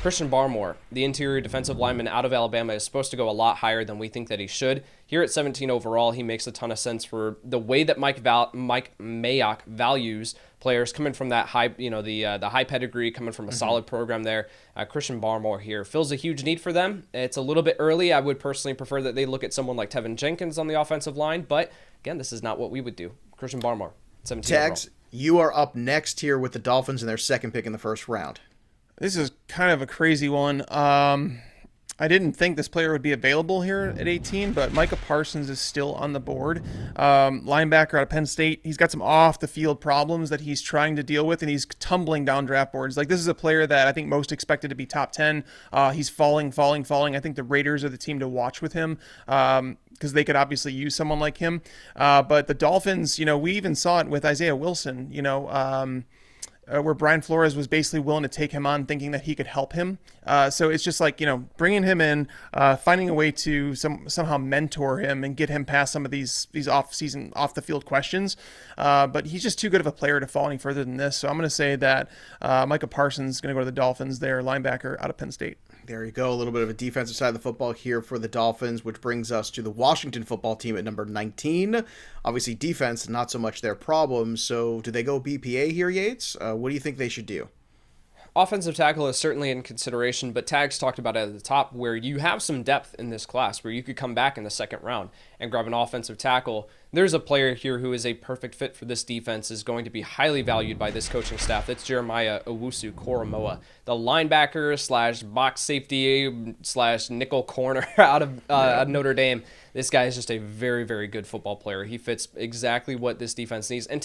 Christian Barmore, the interior defensive lineman out of Alabama, is supposed to go a lot higher than we think that he should. Here at 17 overall, he makes a ton of sense for the way that Mike Mayock values players coming from that high, the high pedigree, coming from a solid program there. Christian Barmore here fills a huge need for them. It's a little bit early. I would personally prefer that they look at someone like Tevin Jenkins on the offensive line, but again, this is not what we would do. Christian Barmore, 17 Tags, overall. you are up next here with the Dolphins and their second pick in the first round. This is kind of a crazy one. I didn't think this player would be available here at 18, but Micah Parsons is still on the board. Linebacker out of Penn State. He's got some off-the-field problems that he's trying to deal with, and he's tumbling down draft boards. This is a player that I think most expected to be top 10. He's falling. I think the Raiders are the team to watch with him because they could obviously use someone like him. But the Dolphins, we even saw it with Isaiah Wilson, where Brian Flores was basically willing to take him on thinking that he could help him. So it's just bringing him in, finding a way to somehow mentor him and get him past some of these off-season, off-the-field questions. But he's just too good of a player to fall any further than this. So I'm going to say that Micah Parsons is going to go to the Dolphins there, linebacker out of Penn State. There you go. A little bit of a defensive side of the football here for the Dolphins, which brings us to the Washington football team at number 19. Obviously, defense, not so much their problem. So do they go BPA here, Yates? What do you think they should do? Offensive tackle is certainly in consideration, but Tags talked about it at the top where you have some depth in this class where you could come back in the second round and grab an offensive tackle. There's a player here who is a perfect fit for this defense, is going to be highly valued by this coaching staff. That's Jeremiah Owusu-Koramoah, the linebacker slash box safety slash nickel corner out of Notre Dame. This guy is just a very, very good football player. He fits exactly what this defense needs and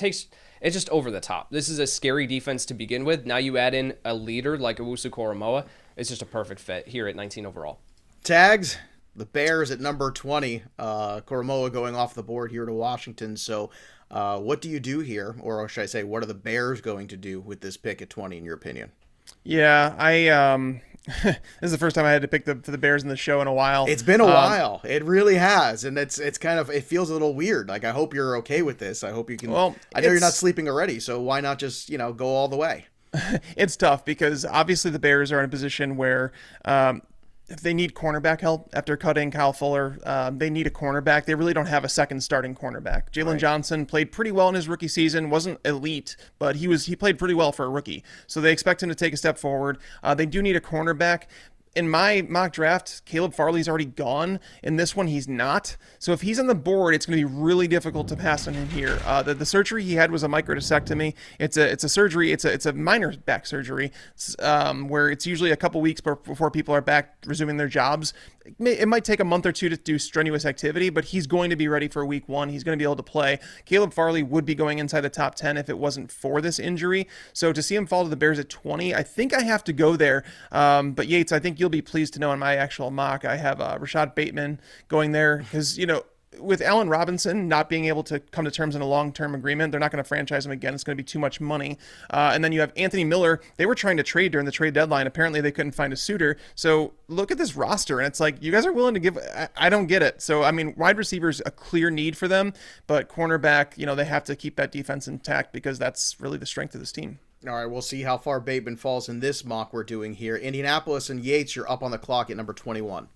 it's just over the top. This is a scary defense to begin with. Now you add in a leader like Owusu-Koramoah. It's just a perfect fit here at 19 overall. Tags, the Bears at number 20. Koramoah going off the board here to Washington. So what do you do here? Or should I say, what are the Bears going to do with this pick at 20 in your opinion? Yeah, this is the first time I had to pick the Bears in the show in a while. It's been a while. It really has. And it's kind of, it feels a little weird. Like, I hope you're okay with this. I hope you can, I know you're not sleeping already, so why not just, go all the way? It's tough because obviously the Bears are in a position where, if they need cornerback help after cutting Kyle Fuller, they need a cornerback. They really don't have a second starting cornerback. Jalen Johnson played pretty well in his rookie season. Wasn't elite, but he played pretty well for a rookie. So they expect him to take a step forward. They do need a cornerback. In my mock draft, Caleb Farley's already gone. In this one, he's not. So if he's on the board, it's going to be really difficult to pass on him here. The surgery he had was a microdiscectomy. It's a surgery. It's a minor back surgery where it's usually a couple weeks before people are back resuming their jobs. It might take a month or two to do strenuous activity, but he's going to be ready for week one. He's going to be able to play. Caleb Farley would be going inside the top 10 if it wasn't for this injury. So to see him fall to the Bears at 20, I think I have to go there. But Yates, I think you'll be pleased to know in my actual mock, I have Rashad Bateman going there because, with Allen Robinson not being able to come to terms in a long-term agreement, they're not going to franchise him again. It's going to be too much money. And then you have Anthony Miller. They were trying to trade during the trade deadline. Apparently they couldn't find a suitor. So look at this roster, and it's like, you guys are willing to give. I don't get it. So, wide receiver is a clear need for them, but cornerback, they have to keep that defense intact because that's really the strength of this team. All right, we'll see how far Bateman falls in this mock we're doing here. Indianapolis and Yates, you're up on the clock at number 21.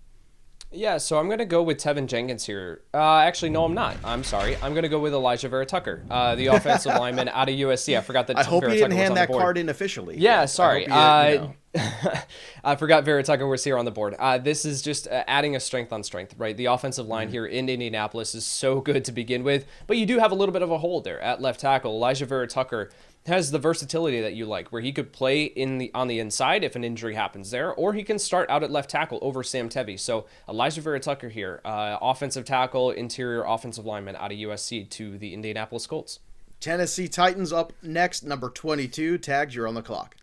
Yeah, so I'm going to go with Tevin Jenkins here. Actually, no, I'm not. I'm sorry. I'm going to go with Elijah Vera Tucker, the offensive lineman out of USC. I forgot that I hope Vera you didn't Tucker hand was on that the board. card in officially. Yeah, sorry. I forgot Vera Tucker was here on the board. This is just adding a strength on strength, right? The offensive line here in Indianapolis is so good to begin with, but you do have a little bit of a hole there at left tackle. Elijah Vera Tucker has the versatility that you like, where he could play on the inside if an injury happens there, or he can start out at left tackle over Sam Tevi. So Elijah Vera Tucker here, offensive tackle, interior offensive lineman out of USC to the Indianapolis Colts. Tennessee Titans up next, number 22. Tags, you're on the clock.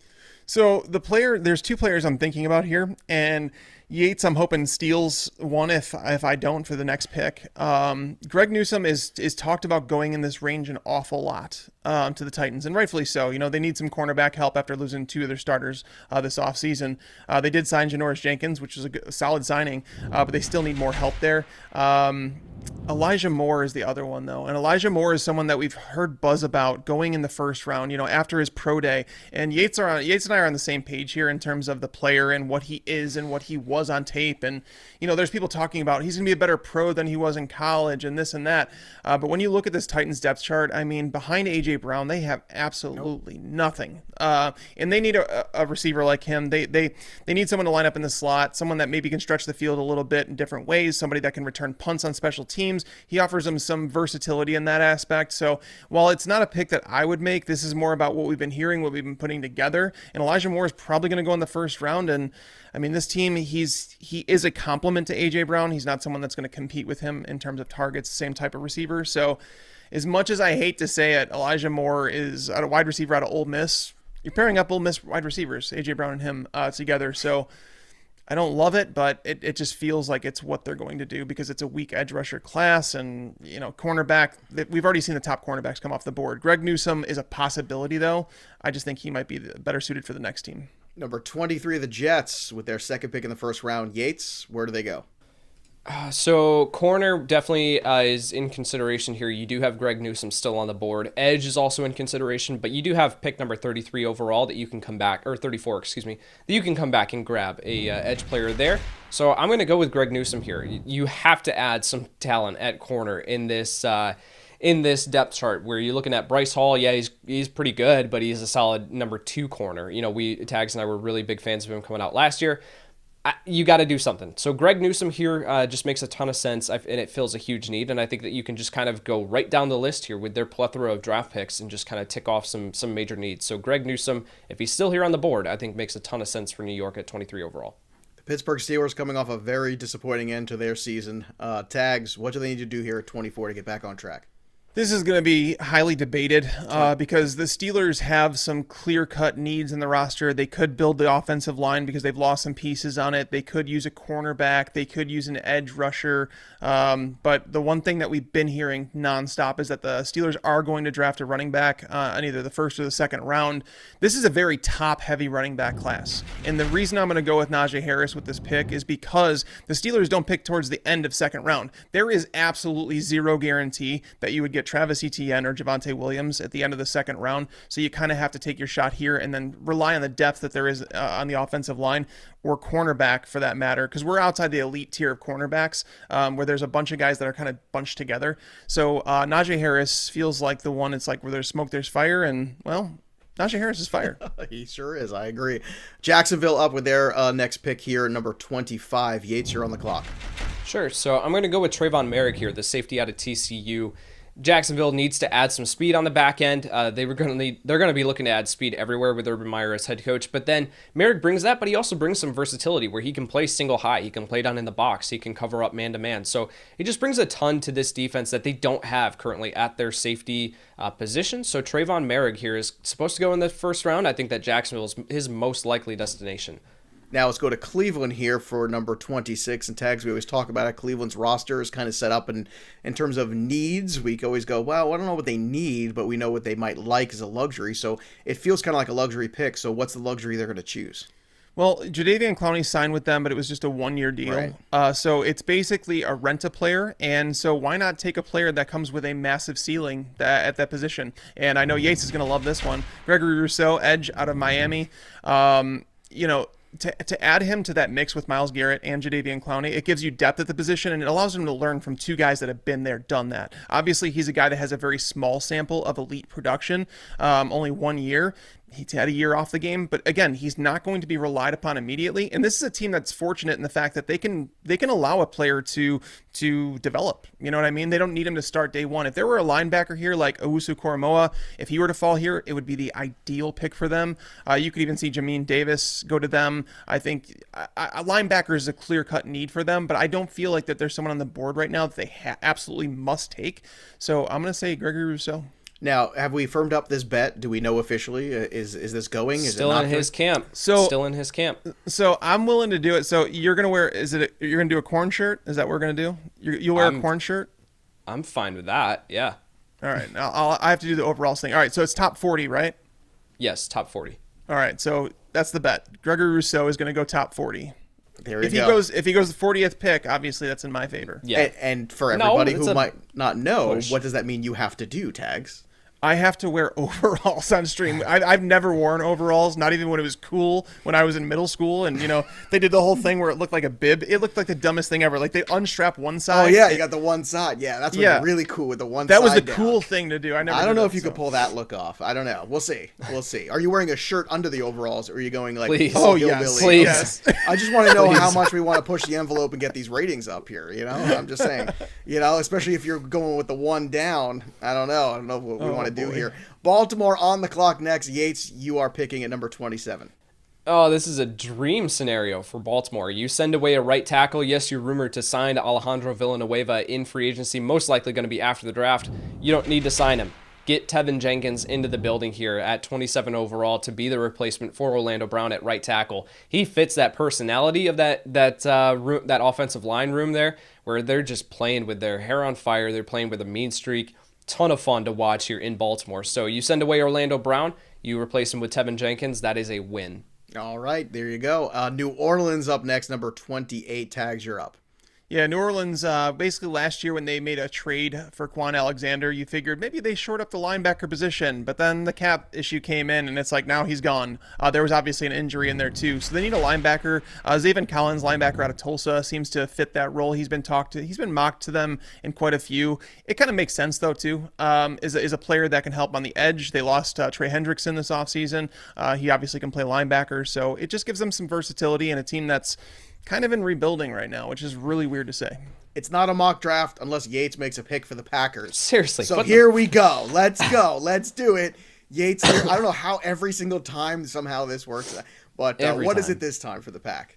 So there's two players I'm thinking about here, and Yates, I'm hoping steals one if I don't for the next pick. Greg Newsome is talked about going in this range an awful lot to the Titans, and rightfully so. They need some cornerback help after losing two of their starters this offseason. They did sign Janoris Jenkins, which is a solid signing, but they still need more help there. Elijah Moore is the other one, though. And Elijah Moore is someone that we've heard buzz about going in the first round, after his pro day. And Yates and I are on the same page here in terms of the player and what he is and what he was on tape. And, there's people talking about he's going to be a better pro than he was in college and this and that. But when you look at this Titans depth chart, behind A.J. Brown, they have absolutely nothing. And they need a receiver like him. They need someone to line up in the slot, someone that maybe can stretch the field a little bit in different ways, somebody that can return punts on special teams. He offers them some versatility in that aspect. So while it's not a pick that I would make, this is more about what we've been hearing, what we've been putting together. And Elijah Moore is probably going to go in the first round. And this team, he is a complement to A.J. Brown. He's not someone that's going to compete with him in terms of targets, same type of receiver. So as much as I hate to say it, Elijah Moore is a wide receiver out of Ole Miss. You're pairing up Ole Miss wide receivers, A.J. Brown and him together. So I don't love it, but it just feels like it's what they're going to do because it's a weak edge rusher class and, cornerback. We've already seen the top cornerbacks come off the board. Greg Newsome is a possibility, though. I just think he might be better suited for the next team. Number 23, the Jets, with their second pick in the first round. Yates, where do they go? So corner definitely is in consideration here. You do have Greg Newsome still on the board. Edge is also in consideration, but you do have pick number 33 overall that you can come back, or 34, that you can come back and grab a edge player there. So I'm going to go with Greg Newsome here. You have to add some talent at corner in this in this depth chart where you're looking at Bryce Hall. Yeah, he's pretty good, but he's a solid number 2 corner. Tags and I were really big fans of him coming out last year. You got to do something. So Greg Newsome here just makes a ton of sense, and it fills a huge need. And I think that you can just kind of go right down the list here with their plethora of draft picks and just kind of tick off some major needs. So Greg Newsome, if he's still here on the board, I think makes a ton of sense for New York at 23 overall. The Pittsburgh Steelers coming off a very disappointing end to their season. Tags, what do they need to do here at 24 to get back on track? This is going to be highly debated because the Steelers have some clear-cut needs in the roster. They could build the offensive line because they've lost some pieces on it. They could use a cornerback. They could use an edge rusher. But the one thing that we've been hearing nonstop is that the Steelers are going to draft a running back in either the first or the second round. This is a very top-heavy running back class. And the reason I'm going to go with Najee Harris with this pick is because the Steelers don't pick towards the end of second round. There is absolutely zero guarantee that you would get Travis Etienne or Javonte Williams at the end of the second round. So you kind of have to take your shot here and then rely on the depth that there is on the offensive line or cornerback for that matter, because we're outside the elite tier of cornerbacks where there's a bunch of guys that are kind of bunched together. So Najee Harris feels like the one. It's like where there's smoke, there's fire. And, well, Najee Harris is fire. He sure is. I agree. Jacksonville up with their next pick here, number 25. Yates, you're on the clock. Sure. So I'm going to go with Trayvon Merrick here, the safety out of TCU. Jacksonville needs to add some speed on the back end. They're going to be looking to add speed everywhere with Urban Meyer as head coach. But then Merrick brings that, but he also brings some versatility where he can play single high. He can play down in the box. He can cover up man-to-man. So he just brings a ton to this defense that they don't have currently at their safety position. So Trayvon Merrick here is supposed to go in the first round. I think that Jacksonville is his most likely destination. Now let's go to Cleveland here for number 26. And Tags, we always talk about it. Cleveland's roster is kind of set up in terms of needs. We always go, well, I don't know what they need, but we know what they might like as a luxury. So it feels kind of like a luxury pick. So what's the luxury they're going to choose? Well, Jadeveon Clowney signed with them, but it was just a one-year deal. Right. So it's basically a rent-a-player, and so why not take a player that comes with a massive ceiling at that position? And I know Yates is going to love this one. Gregory Rousseau, edge out of Miami. To add him to that mix with Myles Garrett and Jadeveon Clowney, it gives you depth at the position, and it allows him to learn from two guys that have been there, done that. Obviously, he's a guy that has a very small sample of elite production, only 1 year. He's had a year off the game, but again, he's not going to be relied upon immediately. And this is a team that's fortunate in the fact that they can allow a player to develop. You know what I mean? They don't need him to start day one. If there were a linebacker here like Owusu Koromoa, if he were to fall here, it would be the ideal pick for them. You could even see Jamin Davis go to them. I think a linebacker is a clear-cut need for them, but I don't feel like that there's someone on the board right now that they absolutely must take. So I'm going to say Gregory Rousseau. Now, have we firmed up this bet? Do we know officially? Is this going? Is still it not in his camp? Still in his camp. So I'm willing to do it. So you're gonna wear? You're gonna do a corn shirt? Is that what we're gonna do? You'll wear a corn shirt? I'm fine with that. Yeah. All right. I have to do the overalls thing. All right. So it's top 40, right? Yes, top 40. All right. So that's the bet. Gregory Rousseau is gonna go top 40. There you go. If he goes the 40th pick, obviously that's in my favor. Yeah. And for everybody who might not know, what does that mean you have to do, Tags? I have to wear overalls on stream. I've never worn overalls, not even when it was cool when I was in middle school. And, they did the whole thing where it looked like a bib. It looked like the dumbest thing ever. Like, they unstrap one side. Oh, yeah, you got the one side. Yeah, that's really cool with the one side That was the down. cool thing to do. I don't know if you could pull that look off. I don't know. We'll see. Are you wearing a shirt under the overalls, or are you going like, please? Oh, yes. Please. Yes. I just want to know how much we want to push the envelope and get these ratings up here, I'm just saying, especially if you're going with the one down. I don't know what we want to do here. Baltimore on the clock next. Yates, you are picking at number 27. Oh, this is a dream scenario for Baltimore. You send away a right tackle. Yes, you're rumored to sign Alejandro Villanueva in free agency, most likely going to be after the draft. You don't need to sign him. Get Tevin Jenkins into the building here at 27 overall to be the replacement for Orlando Brown at right tackle. He fits that personality of that offensive line room there, where they're just playing with their hair on fire. They're playing with a mean streak. Ton of fun to watch here in Baltimore. So you send away Orlando Brown, you replace him with Tevin Jenkins. That is a win. All right, there you go. New Orleans up next, number 28. Tags, you're up. Yeah, New Orleans, basically last year when they made a trade for Quan Alexander, you figured maybe they shored up the linebacker position, but then the cap issue came in, and it's like now he's gone. There was obviously an injury in there too, so they need a linebacker. Zaven Collins, linebacker out of Tulsa, seems to fit that role. He's been mocked to them in quite a few. It kind of makes sense though too. Is a player that can help on the edge. They lost Trey Hendrickson this offseason. He obviously can play linebacker, so it just gives them some versatility and a team that's kind of in rebuilding right now, which is really weird to say. It's not a mock draft unless Yates makes a pick for the Packers. Seriously. So here we go. Let's go. Let's do it. Yates, I don't know how every single time somehow this works, but what is it this time for the Pack?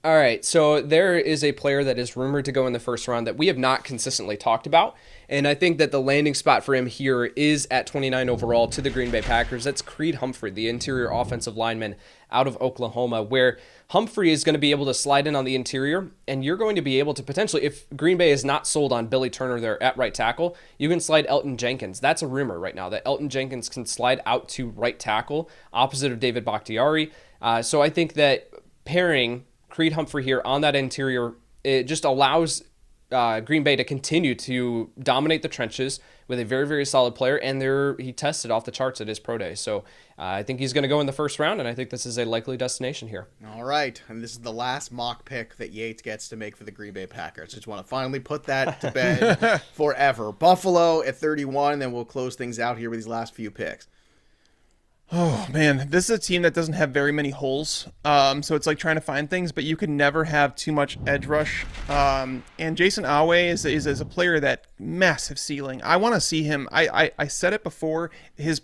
All right, so there is a player that is rumored to go in the first round that we have not consistently talked about, and I think that the landing spot for him here is at 29 overall to the Green Bay Packers. That's Creed Humphrey, the interior offensive lineman out of Oklahoma, where Humphrey is going to be able to slide in on the interior, and you're going to be able to potentially, if Green Bay is not sold on Billy Turner there at right tackle, you can slide Elton Jenkins. That's a rumor right now, that Elton Jenkins can slide out to right tackle, opposite of David Bakhtiari. So I think that pairing Creed Humphrey here on that interior, it just allows Green Bay to continue to dominate the trenches with a very, very solid player, and he tested off the charts at his pro day. So I think he's going to go in the first round, and I think this is a likely destination here. All right, and this is the last mock pick that Yates gets to make for the Green Bay Packers. Just want to finally put that to bed forever. Buffalo at 31, then we'll close things out here with these last few picks. Oh, man, this is a team that doesn't have very many holes, so it's like trying to find things, but you can never have too much edge rush. And Jason Awe is a player that massive ceiling. I want to see him. I said it before his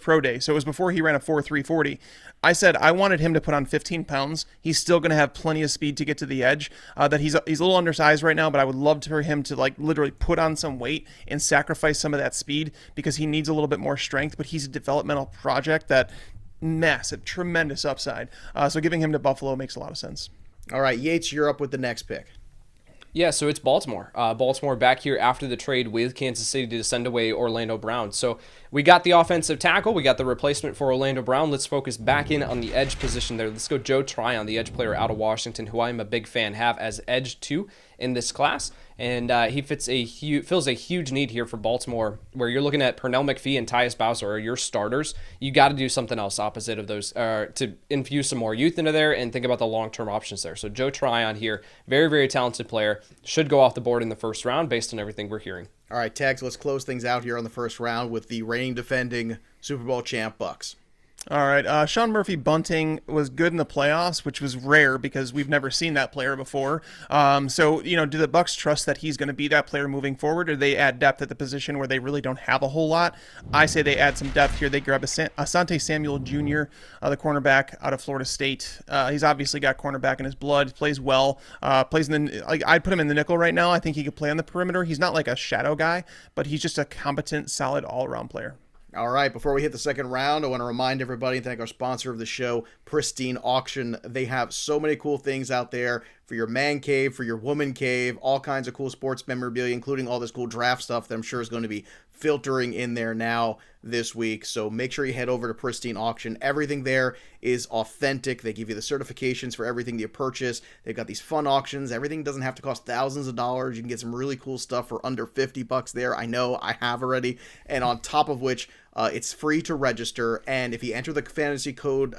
pro day, so it was before he ran a 4.340. I said I wanted him to put on 15 pounds. He's still going to have plenty of speed to get to the edge. That he's a little undersized right now, but I would love for him to like literally put on some weight and sacrifice some of that speed because he needs a little bit more strength. But he's a developmental project that massive, tremendous upside. So giving him to Buffalo makes a lot of sense. All right, Yates, you're up with the next pick. Yeah, so it's Baltimore. Baltimore back here after the trade with Kansas City to send away Orlando Brown. So we got the offensive tackle. We got the replacement for Orlando Brown. Let's focus back in on the edge position there. Let's go Joe Tryon, the edge player out of Washington, who I'm a big fan, have as edge 2 in this class. And he fills a huge need here for Baltimore, where you're looking at Pernell McPhee and Tyus Bowser are your starters. You got to do something else opposite of those to infuse some more youth into there and think about the long-term options there. So Joe Tryon here, very, very talented player, should go off the board in the first round based on everything we're hearing. All right, Tags, let's close things out here on the first round with the reigning defending Super Bowl champ Bucs. All right, Sean Murphy Bunting was good in the playoffs, which was rare because we've never seen that player before. So, do the Bucs trust that he's going to be that player moving forward, or they add depth at the position where they really don't have a whole lot? I say they add some depth here. They grab Asante Samuel Jr., the cornerback out of Florida State. He's obviously got cornerback in his blood, plays well, plays in the, I'd put him in the nickel right now. I think he could play on the perimeter. He's not like a shadow guy, but he's just a competent, solid all-around player. All right, before we hit the second round, I want to remind everybody and thank our sponsor of the show, Pristine Auction. They have so many cool things out there for your man cave, for your woman cave, all kinds of cool sports memorabilia, including all this cool draft stuff that I'm sure is going to be filtering in there now this week. So make sure you head over to Pristine Auction. Everything there is authentic. They give you the certifications for everything that you purchase. They've got these fun auctions. Everything doesn't have to cost thousands of dollars. You can get some really cool stuff for under $50 there. I know I have already. And on top of which, it's free to register, and if you enter the the code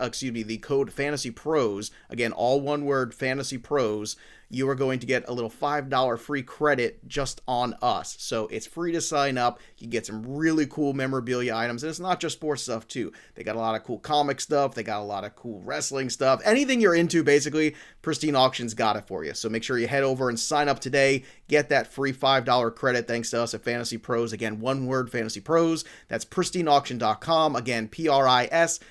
FantasyPros, again, all one word, FantasyPros, you are going to get a little $5 free credit just on us. So it's free to sign up. You get some really cool memorabilia items, and it's not just sports stuff too. They got a lot of cool comic stuff. They got a lot of cool wrestling stuff. Anything you're into, basically, Pristine Auction's got it for you. So make sure you head over and sign up today. Get that free $5 credit thanks to us at Fantasy Pros. Again, one word, Fantasy Pros. That's pristineauction.com. Again, PRISTINE.com.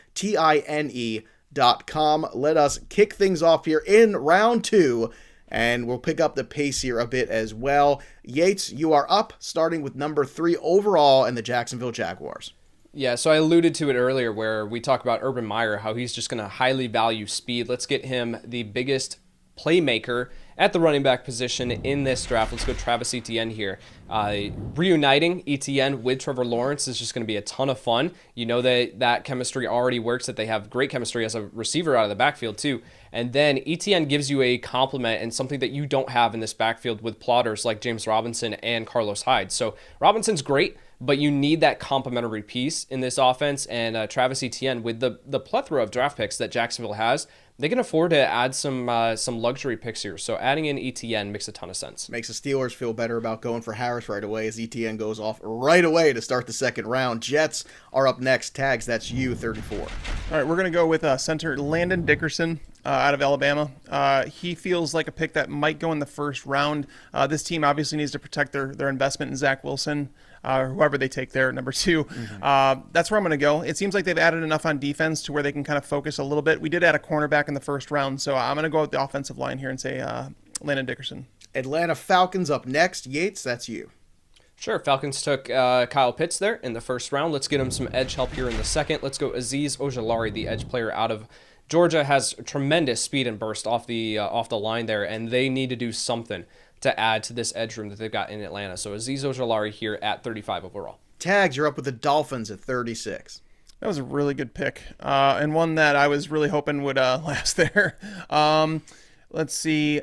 Let us kick things off here in round 2. And we'll pick up the pace here a bit as well. Yates, you are up, starting with number 3 overall and the Jacksonville Jaguars. Yeah, so I alluded to it earlier where we talk about Urban Meyer, how he's just going to highly value speed. Let's get him the biggest playmaker at the running back position in this draft. Let's go Travis Etienne here. Reuniting Etienne with Trevor Lawrence is just going to be a ton of fun. You know that chemistry already works, that they have great chemistry as a receiver out of the backfield too. And then Etienne gives you a complement and something that you don't have in this backfield with plotters like James Robinson and Carlos Hyde. So Robinson's great, but you need that complementary piece in this offense. And Travis Etienne, with the plethora of draft picks that Jacksonville has, they can afford to add some luxury picks here. So adding in Etienne makes a ton of sense. Makes the Steelers feel better about going for Harris right away as Etienne goes off right away to start the second round. Jets are up next. Tags, that's you, 34. All right, we're going to go with center Landon Dickerson out of Alabama. He feels like a pick that might go in the first round. This team obviously needs to protect their investment in Zach Wilson, whoever they take there, number 2. That's where I'm going to go. It seems like they've added enough on defense to where they can kind of focus a little bit. We did add a cornerback in the first round, so I'm going to go with the offensive line here and say Landon Dickerson. Atlanta Falcons up next. Yates, that's you. Sure, Falcons took Kyle Pitts there in the first round. Let's get him some edge help here in the second. Let's go Azeez Ojulari, the edge player out of Georgia, has tremendous speed and burst off the line there, and they need to do something to add to this edge room that they've got in Atlanta. So Azeez Ojulari here at 35 overall. Tags, you're up with the Dolphins at 36. That was a really good pick, and one that I was really hoping would last there. Let's see.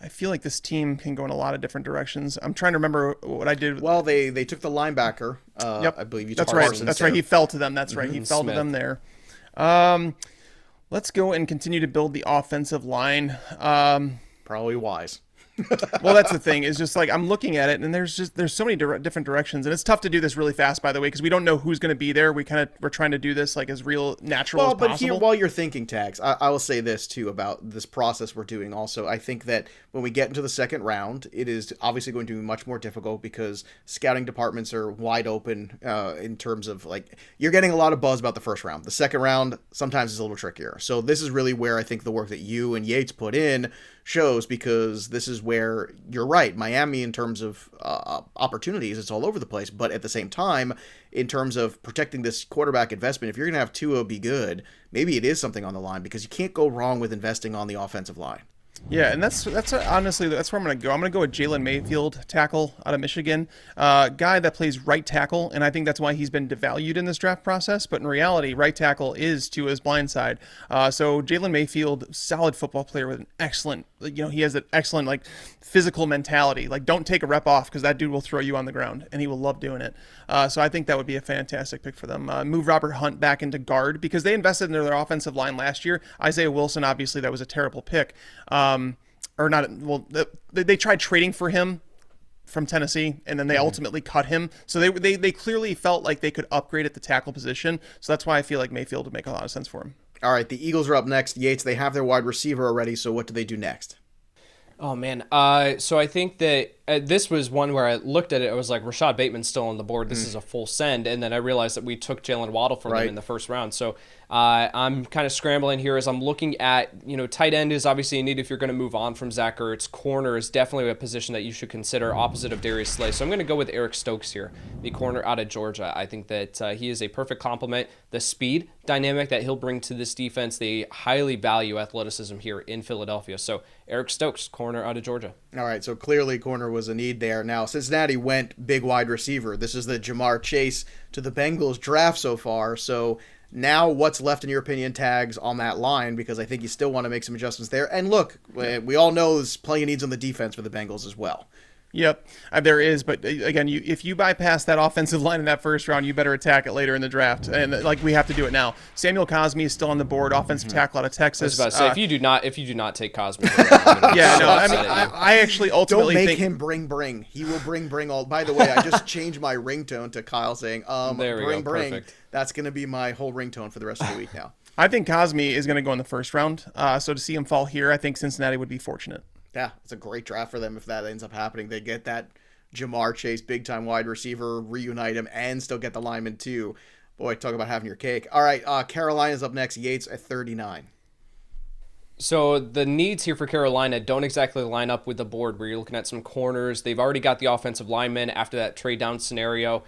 I feel like this team can go in a lot of different directions. I'm trying to remember what I did. Well, they took the linebacker. Yep. I believe you took took right. Parsons That's there. right. He fell to them. That's right. He fell Smith. to them there. Let's go and continue to build the offensive line. Probably wise. Well, that's the thing. Is just like I'm looking at it, and there's so many different directions, and it's tough to do this really fast. By the way, because we don't know who's going to be there. We're trying to do this like as real natural as possible. But here, while you're thinking, Tags, I will say this too about this process we're doing. Also, I think that when we get into the second round, it is obviously going to be much more difficult because scouting departments are wide open in terms of like you're getting a lot of buzz about the first round. The second round sometimes is a little trickier. So this is really where I think the work that you and Yates put in shows, because this is where you're right. Miami, in terms of opportunities, it's all over the place. But at the same time, in terms of protecting this quarterback investment, if you're going to have Tua be good, maybe it is something on the line, because you can't go wrong with investing on the offensive line. Yeah, and that's honestly, that's where I'm going to go. I'm going to go with Jalen Mayfield, tackle out of Michigan, guy that plays right tackle, and I think that's why he's been devalued in this draft process. But in reality, right tackle is Tua's blind side. So Jalen Mayfield, solid football player with an excellent, he has an excellent like physical mentality. Like, don't take a rep off, because that dude will throw you on the ground, and he will love doing it. So I think that would be a fantastic pick for them. Move Robert Hunt back into guard, because they invested in their offensive line last year. Isaiah Wilson, obviously, that was a terrible pick. Or not, well, they tried trading for him from Tennessee, and then they ultimately cut him. So they clearly felt like they could upgrade at the tackle position. So that's why I feel like Mayfield would make a lot of sense for him. All right, the Eagles are up next. Yates, they have their wide receiver already, so what do they do next? Oh, man. So I think that this was one where I looked at it. I was like, Rashad Bateman's still on the board. This is a full send. And then I realized that we took Jalen Waddle from them in the first round. So I'm kind of scrambling here as I'm looking at, tight end is obviously a need if you're going to move on from Zach Ertz. Corner is definitely a position that you should consider opposite of Darius Slay. So I'm going to go with Eric Stokes here, the corner out of Georgia. I think that he is a perfect complement. The speed dynamic that he'll bring to this defense, they highly value athleticism here in Philadelphia. So Eric Stokes, corner out of Georgia. All right, so clearly corner was a need there. Now, Cincinnati went big wide receiver. This is the Jamar Chase to the Bengals draft so far. So now what's left, in your opinion, Tags, on that line? Because I think you still want to make some adjustments there. And look, we all know there's plenty of needs on the defense for the Bengals as well. Yep, there is, but again, if you bypass that offensive line in that first round, you better attack it later in the draft, and like we have to do it now. Samuel Cosme is still on the board, offensive tackle out of Texas. I was about to say, if you do not take Cosme, yeah, no, I mean, I actually ultimately don't make him bring. He will bring all. By the way, I just changed my ringtone to Kyle saying, there we go. bring. Perfect. That's going to be my whole ringtone for the rest of the week now. I think Cosme is going to go in the first round, so to see him fall here, I think Cincinnati would be fortunate. Yeah, it's a great draft for them if that ends up happening. They get that Jamar Chase, big-time wide receiver, reunite him, and still get the lineman too. Boy, talk about having your cake. All right, Carolina's up next. Yates at 39. So the needs here for Carolina don't exactly line up with the board where you're looking at some corners. They've already got the offensive linemen after that trade down scenario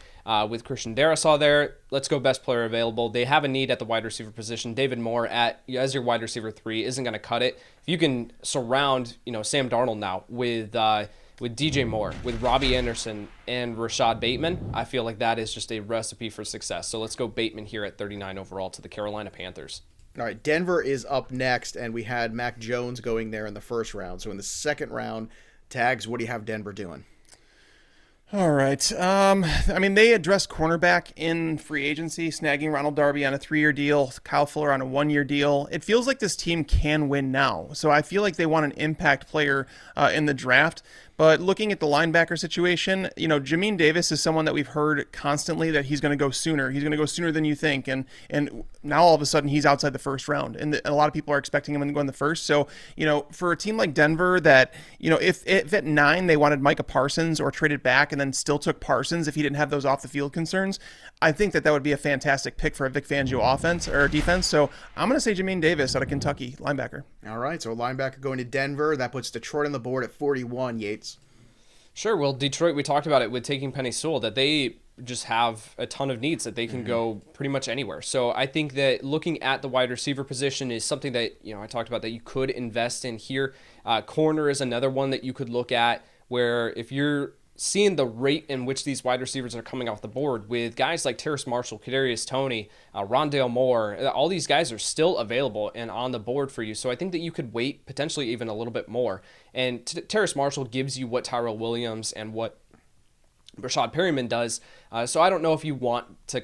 with Christian Darrisaw there. Let's go best player available. They have a need at the wide receiver position. David Moore as your wide receiver 3 isn't going to cut it. If you can surround Sam Darnold now with DJ Moore, with Robbie Anderson, and Rashad Bateman, I feel like that is just a recipe for success. So let's go Bateman here at 39 overall to the Carolina Panthers. All right, Denver is up next, and we had Mac Jones going there in the first round. So in the second round, Tags, what do you have Denver doing? All right. They addressed cornerback in free agency, snagging Ronald Darby on a 3-year deal, Kyle Fuller on a 1-year deal. It feels like this team can win now. So I feel like they want an impact player in the draft. But looking at the linebacker situation, Jamin Davis is someone that we've heard constantly that he's going to go sooner. He's going to go sooner than you think. And now all of a sudden he's outside the first round. And a lot of people are expecting him to go in the first. So, for a team like Denver that, if at 9 they wanted Micah Parsons or traded back and then still took Parsons if he didn't have those off the field concerns, I think that would be a fantastic pick for a Vic Fangio offense or defense. So I'm going to say Jamin Davis out of Kentucky, linebacker. All right, so linebacker going to Denver. That puts Detroit on the board at 41, Yates. Sure. Well, Detroit, we talked about it with taking Penei Sewell, that they just have a ton of needs that they can go pretty much anywhere. So I think that looking at the wide receiver position is something that, I talked about that you could invest in here. Corner is another one that you could look at where if you're seeing the rate in which these wide receivers are coming off the board with guys like Terrace Marshall, Kadarius Toney, Rondale Moore, all these guys are still available and on the board for you. So I think that you could wait potentially even a little bit more. And Terrace Marshall gives you what Tyrell Williams and what Rashad Perryman does. So I don't know if you want to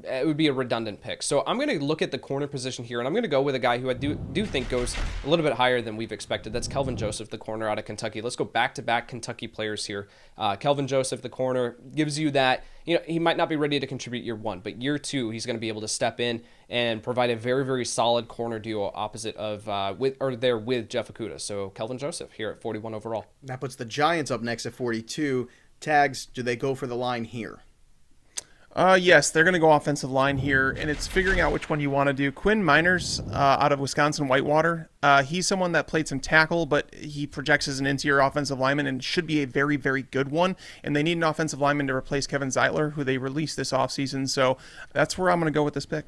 it would be a redundant pick. So I'm going to look at the corner position here, and I'm going to go with a guy who I do think goes a little bit higher than we've expected. That's Kelvin Joseph, the corner out of Kentucky. Let's go back-to-back Kentucky players here. Kelvin Joseph, the corner, gives you that, he might not be ready to contribute year 1, but year 2, he's going to be able to step in and provide a very, very solid corner duo opposite of with Jeff Okudah. So Kelvin Joseph here at 41 overall. That puts the Giants up next at 42. Tags, do they go for the line here? Yes, they're going to go offensive line here, and it's figuring out which one you want to do. Quinn Miners out of Wisconsin Whitewater. He's someone that played some tackle, but he projects as an interior offensive lineman and should be a very, very good one. And they need an offensive lineman to replace Kevin Zeitler, who they released this offseason. So that's where I'm going to go with this pick.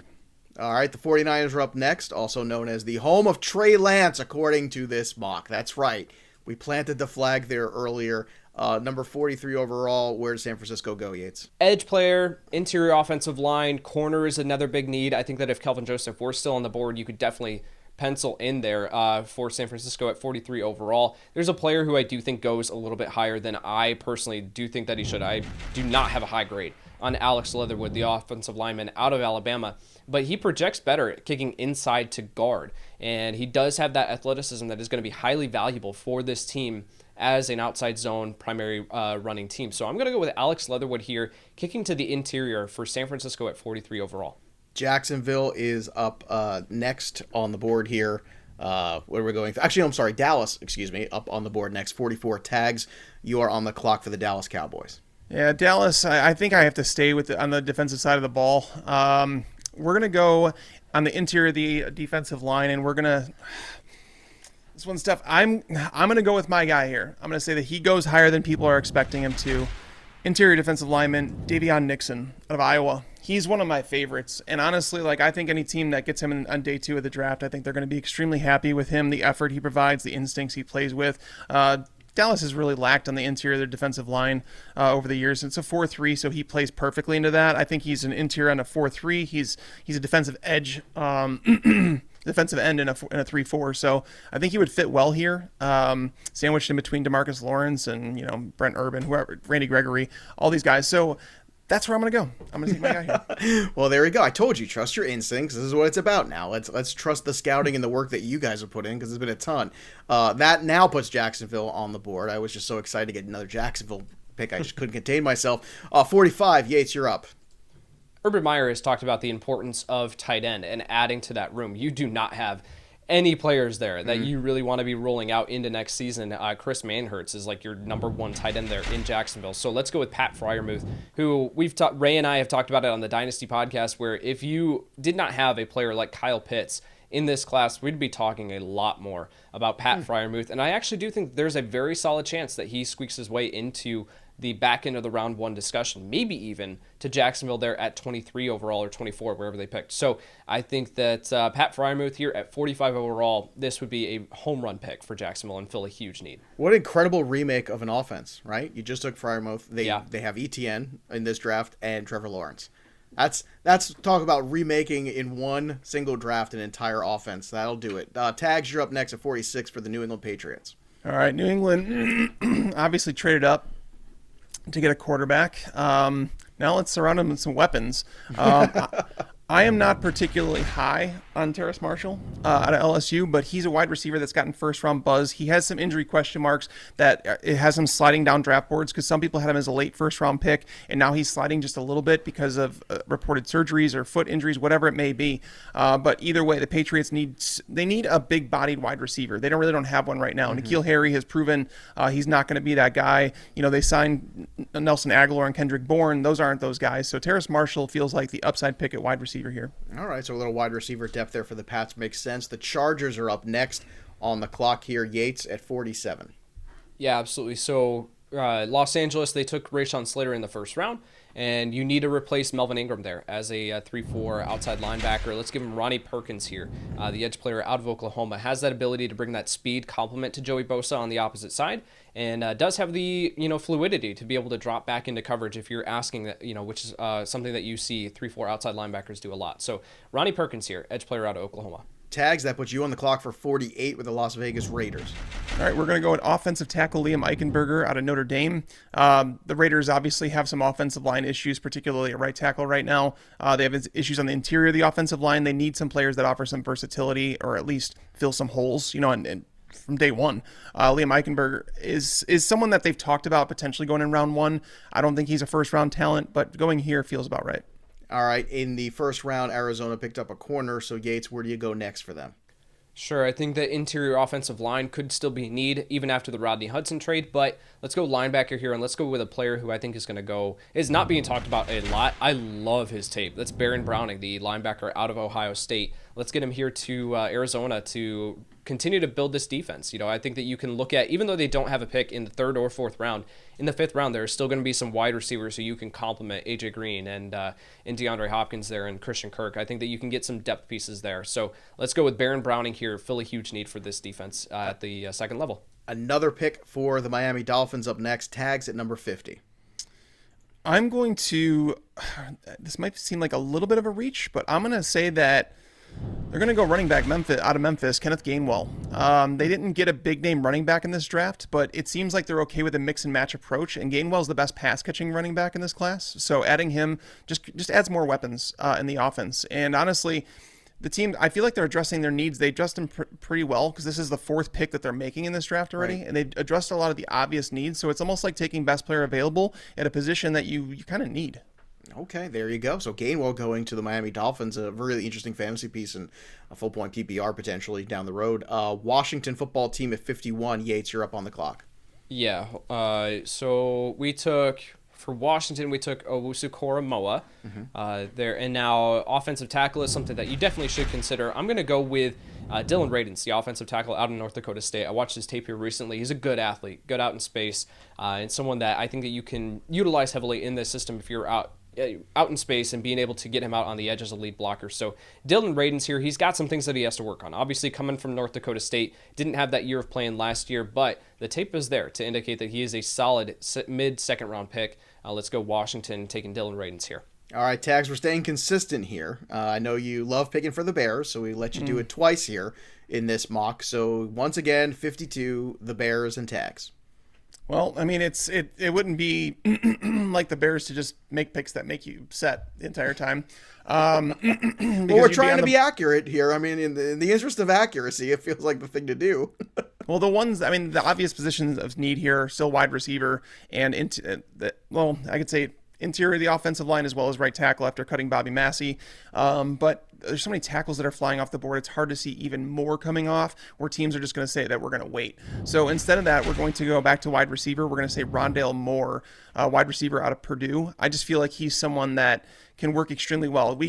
All right, the 49ers are up next, also known as the home of Trey Lance, according to this mock. That's right. We planted the flag there earlier. Number 43 overall, where does San Francisco go, Yates? Edge player, interior offensive line, corner is another big need. I think that if Kelvin Joseph were still on the board, you could definitely pencil in there for San Francisco at 43 overall. There's a player who I do think goes a little bit higher than I personally do think that he should. I do not have a high grade on Alex Leatherwood, the offensive lineman out of Alabama, but he projects better at kicking inside to guard, and he does have that athleticism that is going to be highly valuable for this team as an outside zone primary running team. So I'm going to go with Alex Leatherwood here, kicking to the interior for San Francisco at 43 overall. Jacksonville is up next on the board here. Where are we going? Actually, I'm sorry, Dallas, up on the board next, 44. Tags, you are on the clock for the Dallas Cowboys. Yeah, Dallas, I think I have to stay on the defensive side of the ball. We're going to go on the interior of the defensive line, and we're going to... This one's tough. I'm going to go with my guy here. I'm going to say that he goes higher than people are expecting him to. Interior defensive lineman, Davion Nixon out of Iowa. He's one of my favorites. And honestly, I think any team that gets him on day 2 of the draft, I think they're going to be extremely happy with him, the effort he provides, the instincts he plays with. Dallas has really lacked on the interior of their defensive line over the years. It's a 4-3, so he plays perfectly into that. I think he's an interior on a 4-3. He's a defensive edge, defensive end in a 3-4. So I think he would fit well here, sandwiched in between DeMarcus Lawrence and Brent Urban, whoever, Randy Gregory, all these guys. So that's where I'm going to go. I'm going to take my guy here. Well, there we go. I told you, trust your instincts. This is what it's about now. Let's trust the scouting and the work that you guys have put in, because there's been a ton. That now puts Jacksonville on the board. I was just so excited to get another Jacksonville pick. I just couldn't contain myself. 45, Yates, you're up. Urban Meyer has talked about the importance of tight end and adding to that room. You do not have any players there that you really want to be rolling out into next season. Chris Manhertz is like your number 1 tight end there in Jacksonville. So let's go with Pat Freiermuth, who Ray and I have talked about it on the Dynasty podcast, where if you did not have a player like Kyle Pitts in this class, we'd be talking a lot more about Pat Freiermuth. And I actually do think there's a very solid chance that he squeaks his way into the back end of the round 1 discussion, maybe even to Jacksonville there at 23 overall or 24, wherever they picked. So I think that Pat Freiermuth here at 45 overall, this would be a home run pick for Jacksonville and fill a huge need. What an incredible remake of an offense, right? You just took Freiermuth. They have ETN in this draft and Trevor Lawrence. That's talk about remaking in one single draft an entire offense. That'll do it. Tags, you're up next at 46 for the New England Patriots. All right, New England obviously traded up to get a quarterback. Now let's surround him with some weapons. I am not particularly high on Terrace Marshall out of LSU, but he's a wide receiver that's gotten first-round buzz. He has some injury question marks that it has him sliding down draft boards because some people had him as a late first-round pick, and now he's sliding just a little bit because of reported surgeries or foot injuries, whatever it may be. But either way, the Patriots need a big-bodied wide receiver. They don't have one right now. N'Keal Harry has proven he's not going to be that guy. They signed Nelson Aguilar and Kendrick Bourne. Those aren't those guys. So Terrace Marshall feels like the upside pick at wide receiver here. All right, so a little wide receiver depth there for the Pats makes sense. The Chargers are up next on the clock here. Yates at 47. Yeah, absolutely. So Los Angeles, they took Rashawn Slater in the first round, and you need to replace Melvin Ingram there as a 3-4 outside linebacker. Let's give him Ronnie Perkins here, the edge player out of Oklahoma. Has that ability to bring that speed complement to Joey Bosa on the opposite side, and does have the fluidity to be able to drop back into coverage if you're asking that, which is something that you see 3-4 outside linebackers do a lot. So Ronnie Perkins here, edge player out of Oklahoma. Tags, that puts you on the clock for 48 with the Las Vegas Raiders. All right, we're going to go with offensive tackle Liam Eichenberger out of Notre Dame. The Raiders obviously have some offensive line issues, particularly at right tackle right now. They have issues on the interior of the offensive line. They need some players that offer some versatility or at least fill some holes, and from day one. Liam Eichenberger is someone that they've talked about potentially going in round 1. I don't think he's a first-round talent, but going here feels about right. All right, in the first round, Arizona picked up a corner. So, Yates, where do you go next for them? Sure, I think the interior offensive line could still be in need even after the Rodney Hudson trade, but let's go linebacker here, and let's go with a player who I think is not being talked about a lot. I love his tape. That's Baron Browning, the linebacker out of Ohio State. Let's get him here to Arizona to continue to build this defense. I think that you can look at, even though they don't have a pick in the 3rd or 4th round, in the 5th round, there are still going to be some wide receivers who you can complement A.J. Green and DeAndre Hopkins there and Christian Kirk. I think that you can get some depth pieces there. So let's go with Baron Browning here, fill a huge need for this defense at the 2nd level. Another pick for the Miami Dolphins up next, Tags at number 50. I'm going to, this might seem like a little bit of a reach, but I'm going to say that they're going to go running back out of Memphis, Kenneth Gainwell. They didn't get a big-name running back in this draft, but it seems like they're okay with a mix-and-match approach, and Gainwell's the best pass-catching running back in this class. So adding him just adds more weapons in the offense. And honestly, the team, I feel like they're addressing their needs. They addressed them pretty well because this is the 4th pick that they're making in this draft already, right. And they addressed a lot of the obvious needs. So it's almost like taking best player available at a position that you kind of need. Okay, there you go. So Gainwell going to the Miami Dolphins, a really interesting fantasy piece and a full-point PPR potentially down the road. Washington football team at 51. Yates, you're up on the clock. Yeah, so for Washington, we took Owusu-Koramoah there, and now offensive tackle is something that you definitely should consider. I'm going to go with Dylan Radins, the offensive tackle out of North Dakota State. I watched his tape here recently. He's a good athlete, good out in space, and someone that I think that you can utilize heavily in this system if you're out in space and being able to get him out on the edge as a lead blocker. So Dylan Radins here, he's got some things that he has to work on. Obviously, coming from North Dakota State, didn't have that year of playing last year, but the tape is there to indicate that he is a solid mid-second round pick. Let's go Washington, taking Dylan Radins here. All right, Tags, we're staying consistent here. I know you love picking for the Bears, so we let you do it twice here in this mock. So once again, 52, the Bears and Tags. Well, I mean, it wouldn't be like the Bears to just make picks that make you upset the entire time. Well, we're trying to be accurate here. I mean, in the interest of accuracy, it feels like the thing to do. Well, the obvious positions of need here are still wide receiver and I could say interior of the offensive line as well as right tackle after cutting Bobby Massey. But there's so many tackles that are flying off the board. It's hard to see even more coming off where teams are just going to say that we're going to wait. So instead of that, we're going to go back to wide receiver. We're going to say Rondale Moore, wide receiver out of Purdue. I just feel like he's someone that can work extremely well.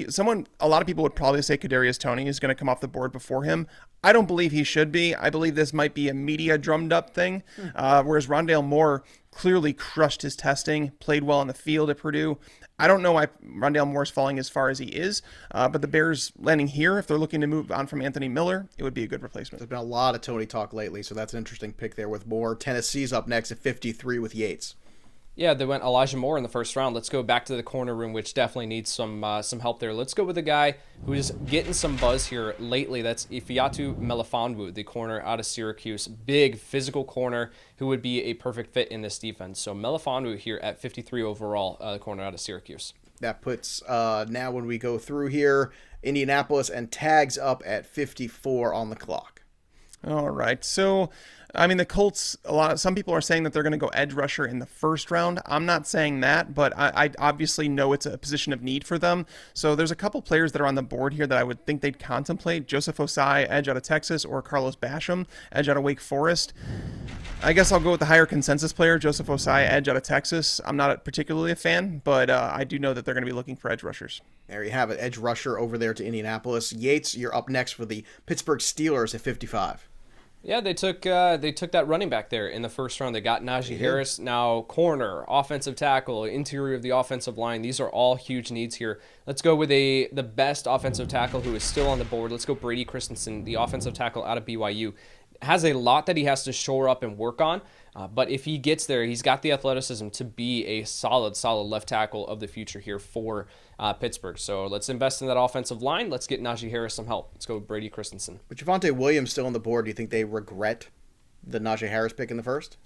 A lot of people would probably say Kadarius Toney is going to come off the board before him. I don't believe he should be. I believe this might be a media drummed up thing, whereas Rondale Moore clearly crushed his testing, played well on the field at Purdue. I don't know why Rondale Moore is falling as far as he is, but the Bears landing here, if they're looking to move on from Anthony Miller, it would be a good replacement. There's been a lot of Toney talk lately, so that's an interesting pick there with Moore. Tennessee's up next at 53 with Yates. Yeah, they went Elijah Moore in the first round. Let's go back to the corner room, which definitely needs some help there. Let's go with a guy who's getting some buzz here lately. That's Ifeatu Melifonwu, the corner out of Syracuse. Big physical corner who would be a perfect fit in this defense. So Melifonwu here at 53 overall, the corner out of Syracuse. That puts, now when we go through here, Indianapolis and Tags up at 54 on the clock. All right. So, I mean, the Colts, some people are saying that they're going to go edge rusher in the first round. I'm not saying that, but I obviously know it's a position of need for them. So there's a couple players that are on the board here that I would think they'd contemplate. Joseph Osai, edge out of Texas, or Carlos Basham, edge out of Wake Forest. I guess I'll go with the higher consensus player, Joseph Osai, edge out of Texas. I'm not particularly a fan, but I do know that they're going to be looking for edge rushers. There you have it, edge rusher over there to Indianapolis. Yates, you're up next for the Pittsburgh Steelers at 55. Yeah, they took that running back there in the first round. They got Najee Harris, now corner, offensive tackle, interior of the offensive line. These are all huge needs here. Let's go with the best offensive tackle who is still on the board. Let's go Brady Christensen, the offensive tackle out of BYU. Has a lot that he has to shore up and work on, but if he gets there, he's got the athleticism to be a solid left tackle of the future here for Pittsburgh. So let's invest in that offensive line. Let's get Najee Harris some help. Let's go with Brady Christensen. With Javonte Williams still on the board, do you think they regret the Najee Harris pick in the first?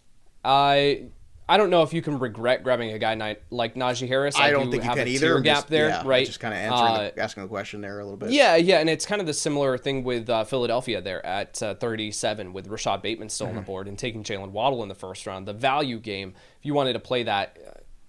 I don't know if you can regret grabbing a guy like Najee Harris. I don't think you can either. Tier gap there, right? Just kind of asking the question there a little bit. Yeah, and it's kind of the similar thing with Philadelphia there at 37 with Rashad Bateman still on the board and taking Jalen Waddle in the first round. The value game, if you wanted to play that,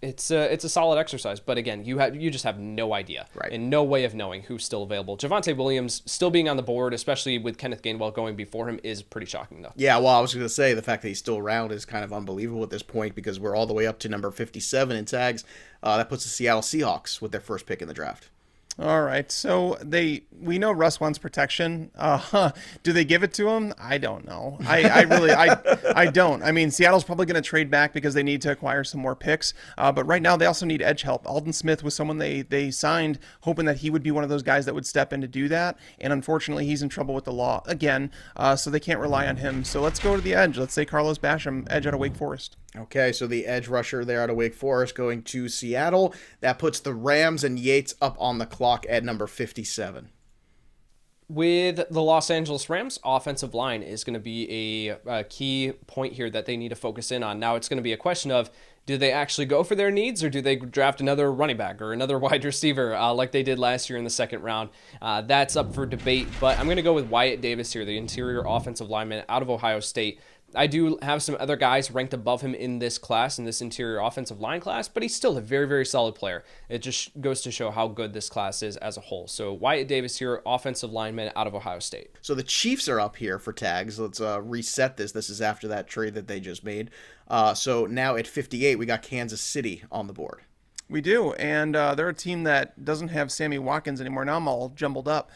it's a solid exercise. But again, you just have no idea and no way of knowing who's still available. Javonte Williams still being on the board, especially with Kenneth Gainwell going before him, is pretty shocking though. Yeah, well, I was going to say the fact that he's still around is kind of unbelievable at this point because we're all the way up to number 57 in tags. That puts the Seattle Seahawks with their first pick in the draft. All right, so we know Russ wants protection. Do they give it to him? I don't know. I don't. I mean, Seattle's probably going to trade back because they need to acquire some more picks. But right now, they also need edge help. Aldon Smith was someone they signed, hoping that he would be one of those guys that would step in to do that. And unfortunately, he's in trouble with the law again, so they can't rely on him. So let's go to the edge. Let's say Carlos Basham, edge out of Wake Forest. Okay, so the edge rusher there out of Wake Forest going to Seattle. That puts the Rams and Yates up on the clock at number 57. With the Los Angeles Rams, offensive line is going to be a key point here that they need to focus in on. Now it's going to be a question of, do they actually go for their needs or do they draft another running back or another wide receiver like they did last year in the second round? That's up for debate, but I'm going to go with Wyatt Davis here, the interior offensive lineman out of Ohio State. I do have some other guys ranked above him in this class, in this interior offensive line class, but he's still a very, very solid player. It just goes to show how good this class is as a whole. So Wyatt Davis here, offensive lineman out of Ohio State. So the Chiefs are up here for tags. Let's reset this. This is after that trade that they just made. So now at 58, we got Kansas City on the board. We do, and they're a team that doesn't have Sammy Watkins anymore. Now I'm all jumbled up.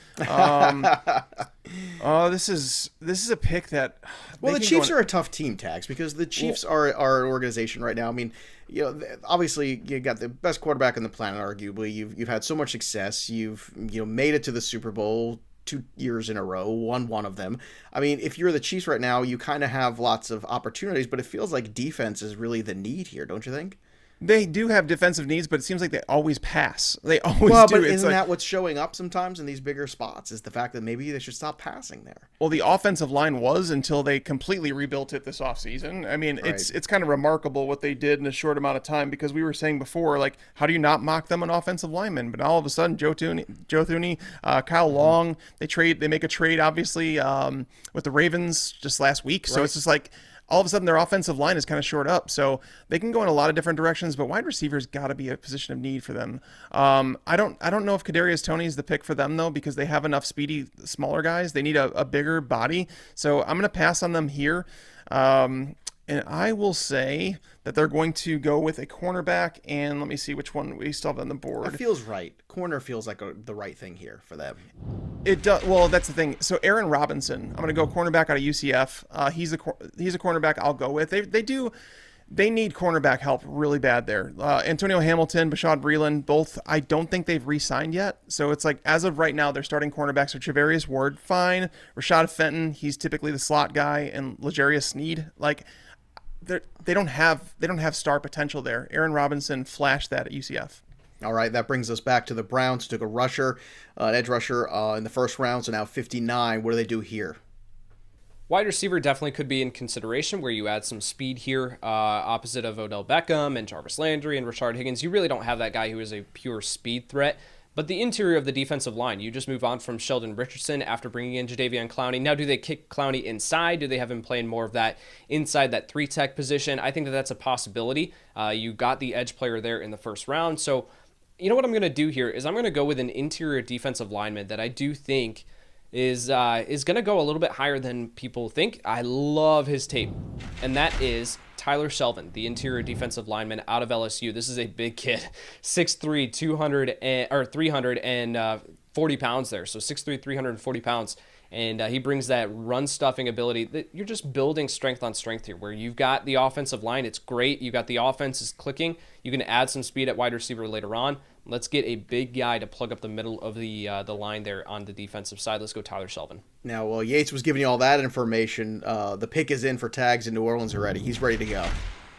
This is a pick that. Well, the Chiefs are a tough team, tags, because the Chiefs are an organization right now. I mean, obviously you got the best quarterback on the planet, arguably. You've had so much success. You've made it to the Super Bowl 2 years in a row, won one of them. I mean, if you're the Chiefs right now, you kind of have lots of opportunities, but it feels like defense is really the need here, don't you think? They do have defensive needs, but it seems like they always pass. They always do. But isn't that what's showing up sometimes in these bigger spots, is the fact that maybe they should stop passing there? Well, the offensive line was until they completely rebuilt it this offseason. I mean, it's kind of remarkable what they did in a short amount of time, because we were saying before, like, how do you not mock them an offensive lineman? But all of a sudden, Joe Thuney, Kyle Long, they make a trade, obviously, with the Ravens just last week. So it's just like, all of a sudden their offensive line is kind of short up. So they can go in a lot of different directions, but wide receivers got to be a position of need for them. I don't know if Kadarius Toney is the pick for them though, because they have enough speedy smaller guys. They need a bigger body. So I'm going to pass on them here. And I will say that they're going to go with a cornerback, and let me see which one we still have on the board. That feels right. Corner feels like the right thing here for them. It does. Well, that's the thing. So Aaron Robinson, I'm going to go cornerback out of UCF. He's a cornerback I'll go with. They need cornerback help really bad there. Antonio Hamilton, Bashaud Breeland, both, I don't think they've re-signed yet. So it's like, as of right now, they're starting cornerbacks are Travarius Ward, fine. Rashad Fenton, he's typically the slot guy, and L'Jarius Sneed. Like, they don't have star potential there. Aaron Robinson flashed that at UCF. All right, that brings us back to the Browns. Took a rusher, an edge rusher in the first round, so now 59. What do they do here? Wide receiver definitely could be in consideration where you add some speed here, opposite of Odell Beckham and Jarvis Landry and Rashard Higgins. You really don't have that guy who is a pure speed threat. But the interior of the defensive line, you just move on from Sheldon Richardson after bringing in Jadeveon Clowney. Now, do they kick Clowney inside? Do they have him playing more of that inside that 3-tech position? I think that that's a possibility. You got the edge player there in the first round. So, you know what I'm going to do here is I'm going to go with an interior defensive lineman that I do think is going to go a little bit higher than people think. I love his tape, and that is Tyler Shelvin, the interior defensive lineman out of LSU. This is a big kid, 6'3", 340 pounds there. So 6'3", 340 pounds. And he brings that run stuffing ability that you're just building strength on strength here, where you've got the offensive line. It's great. You got the offense is clicking. You can add some speed at wide receiver later on. Let's get a big guy to plug up the middle of the line there on the defensive side. Let's go Tyler Shelvin. Now, while Yates was giving you all that information, the pick is in for tags in New Orleans already. He's ready to go.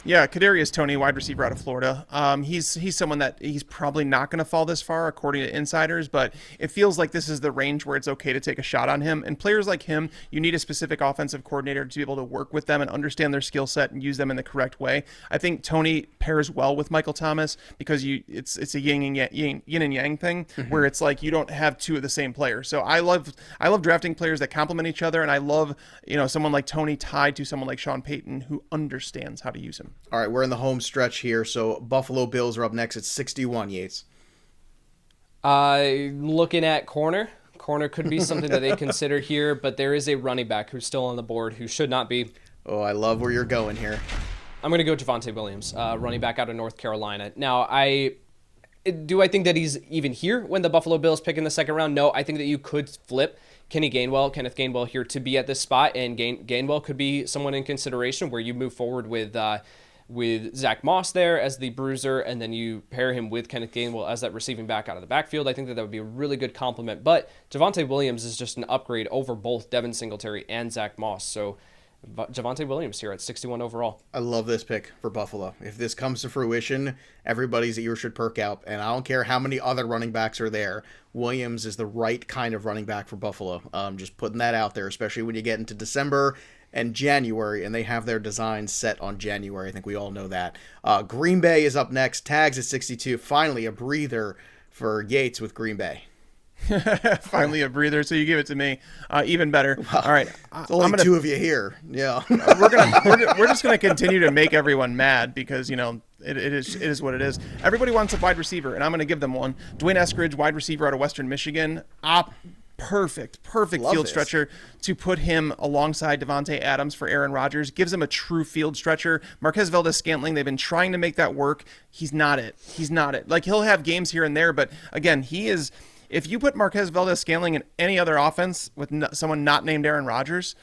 Yeah, Kadarius Toney, wide receiver out of Florida. He's someone that he's probably not going to fall this far, according to insiders, but it feels like this is the range where it's okay to take a shot on him. And players like him, you need a specific offensive coordinator to be able to work with them and understand their skill set and use them in the correct way. I think Toney pairs well with Michael Thomas because it's a yin and yang thing where it's like you don't have two of the same player. So I love drafting players that complement each other, and I love someone like Toney tied to someone like Sean Payton who understands how to use him. All right, we're in the home stretch here, so Buffalo Bills are up next at 61, Yates. Looking at corner could be something that they consider here, but there is a running back who's still on the board who should not be. Oh, I love where you're going here. I'm going to go Javonte Williams, running back out of North Carolina. Now, I think that he's even here when the Buffalo Bills pick in the second round? No, I think that you could flip Kenneth Gainwell here to be at this spot, and Gainwell could be someone in consideration where you move forward with Zach Moss there as the bruiser, and then you pair him with Kenneth Gainwell as that receiving back out of the backfield. I think that would be a really good compliment, but Javonte Williams is just an upgrade over both Devin Singletary and Zach Moss, so Javonte Williams here at 61 overall. I love this pick for Buffalo. If this comes to fruition, everybody's ears should perk out, and I don't care how many other running backs are there. Williams is the right kind of running back for Buffalo. Just putting that out there, especially when you get into December and January, and they have their designs set on January. I think we all know that. Green Bay is up next. Tags at 62. Finally, a breather for Yates with Green Bay. Finally a breather, so you give it to me. Even better. Well, all right, only two of you here. Yeah, we're just gonna continue to make everyone mad because it is what it is. Everybody wants a wide receiver, and I'm gonna give them one. Dwayne Eskridge, wide receiver out of Western Michigan. Perfect field stretcher to put him alongside Devontae Adams for Aaron Rodgers. Gives him a true field stretcher. Marquez Valdez-Scantling, they've been trying to make that work. He's not it. Like, he'll have games here and there, but again, he is. If you put Marquez Valdez-Scantling in any other offense with someone not named Aaron Rodgers,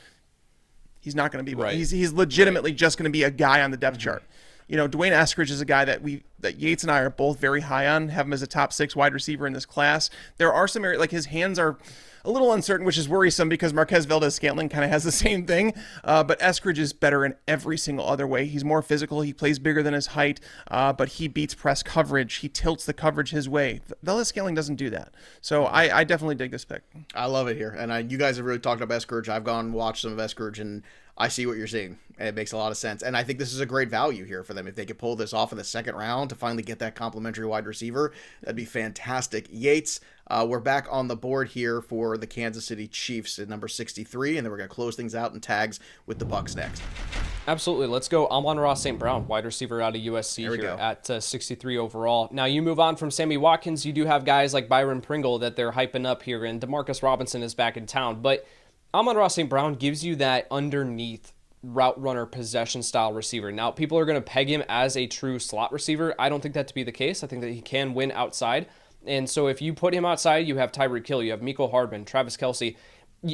he's not going to be. Right. He's legitimately just going to be a guy on the depth chart. Dwayne Eskridge is a guy that Yates and I are both very high on, have him as a top 6 wide receiver in this class. There are some areas, like his hands are a little uncertain, which is worrisome because Marquez Valdez-Scantling kind of has the same thing. But Eskridge is better in every single other way. He's more physical. He plays bigger than his height, but he beats press coverage. He tilts the coverage his way. Valdez-Scantling doesn't do that. So I definitely dig this pick. I love it here. And you guys have really talked about Eskridge. I've gone and watched some of Eskridge, and I see what you're seeing. It makes a lot of sense. And I think this is a great value here for them. If they could pull this off in the second round to finally get that complimentary wide receiver, that'd be fantastic. Yates, we're back on the board here for the Kansas City Chiefs at number 63, and then we're going to close things out in tags with the Bucs next. Absolutely. Let's go Amon-Ra St. Brown, wide receiver out of USC here at 63 overall. Now, you move on from Sammy Watkins. You do have guys like Byron Pringle that they're hyping up here, and Demarcus Robinson is back in town. But Amon-Ra St. Brown gives you that underneath route runner possession style receiver. Now, people are going to peg him as a true slot receiver. I don't think that to be the case. I think that he can win outside. And so if you put him outside, you have Tyreek Hill, you have Mecole Hardman, Travis Kelce,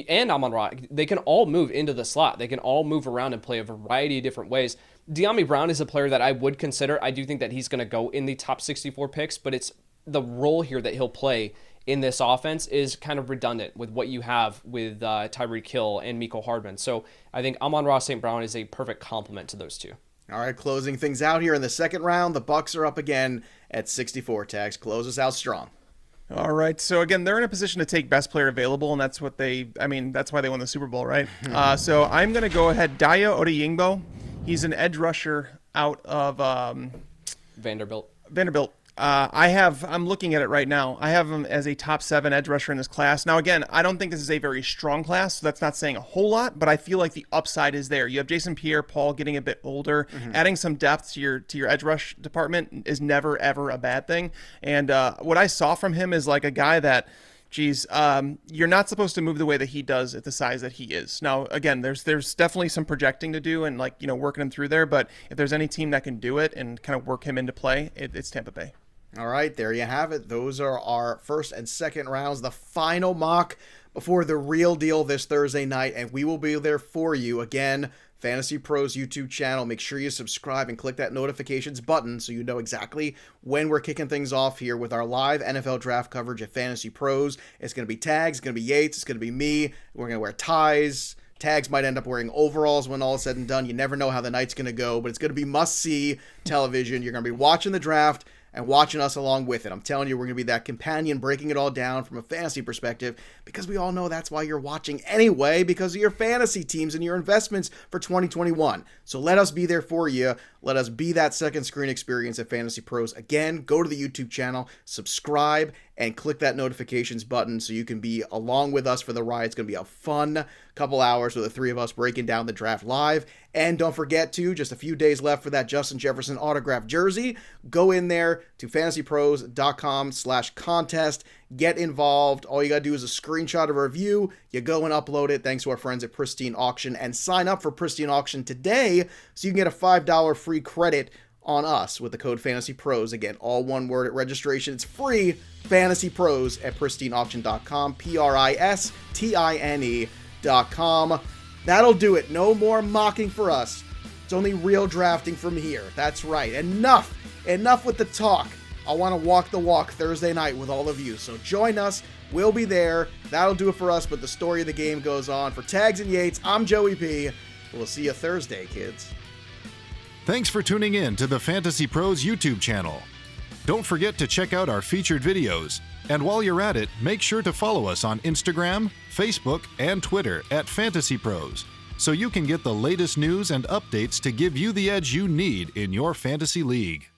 and Amon-Ra. They can all move into the slot. They can all move around and play a variety of different ways. De'Ami Brown is a player that I would consider. I do think that he's going to go in the top 64 picks, but it's the role here that he'll play in this offense is kind of redundant with what you have with Tyreek Hill and Mecole Hardman. So I think Amon-Ra St. Brown is a perfect complement to those two. All right, closing things out here in the second round, the Bucs are up again at 64. Tags, close us out strong. All right, so again, they're in a position to take best player available, and that's what that's why they won the Super Bowl, right? So I'm going to go ahead, Dayo Odeyingbo. He's an edge rusher out of Vanderbilt. I'm looking at it right now. I have him as a top 7 edge rusher in this class. Now, again, I don't think this is a very strong class, so that's not saying a whole lot, but I feel like the upside is there. You have Jason Pierre-Paul getting a bit older. Adding some depth to your edge rush department is never, ever a bad thing. And what I saw from him is like a guy that, you're not supposed to move the way that he does at the size that he is. Now, again, there's definitely some projecting to do and working him through there, but if there's any team that can do it and kind of work him into play, it's Tampa Bay. All right, there you have it. Those are our first and second rounds, the final mock before the real deal this Thursday night, and we will be there for you. Again, Fantasy Pros YouTube channel. Make sure you subscribe and click that notifications button so you know exactly when we're kicking things off here with our live NFL draft coverage at Fantasy Pros. It's going to be Tags, it's going to be Yates, it's going to be me. We're going to wear ties. Tags might end up wearing overalls when all is said and done. You never know how the night's going to go, but it's going to be must-see television. You're going to be watching the draft and watching us along with it. I'm telling you, we're going to be that companion breaking it all down from a fantasy perspective, because we all know that's why you're watching anyway, because of your fantasy teams and your investments for 2021. So let us be there for you. Let us be that second screen experience at Fantasy Pros. Again, go to the YouTube channel, subscribe, and click that notifications button so you can be along with us for the ride. It's going to be a fun couple hours with the three of us breaking down the draft live. And don't forget to, just a few days left for that Justin Jefferson autographed jersey. Go in there to fantasypros.com/contest. Get involved. All you got to do is a screenshot of a review. You go and upload it thanks to our friends at Pristine Auction, and sign up for Pristine Auction today so you can get a $5 free credit on us with the code FantasyPros. Again, all one word at registration. It's free. Fantasy Pros at pristineauction.com. PRISTINE.com. That'll do it. No more mocking for us. It's only real drafting from here. That's right. Enough with the talk. I want to walk the walk Thursday night with all of you. So join us. We'll be there. That'll do it for us, but the story of the game goes on. For Tags and Yates, I'm Joey P. We'll see you Thursday, kids. Thanks for tuning in to the Fantasy Pros YouTube channel. Don't forget to check out our featured videos. And while you're at it, make sure to follow us on Instagram, Facebook, and Twitter at Fantasy Pros, so you can get the latest news and updates to give you the edge you need in your fantasy league.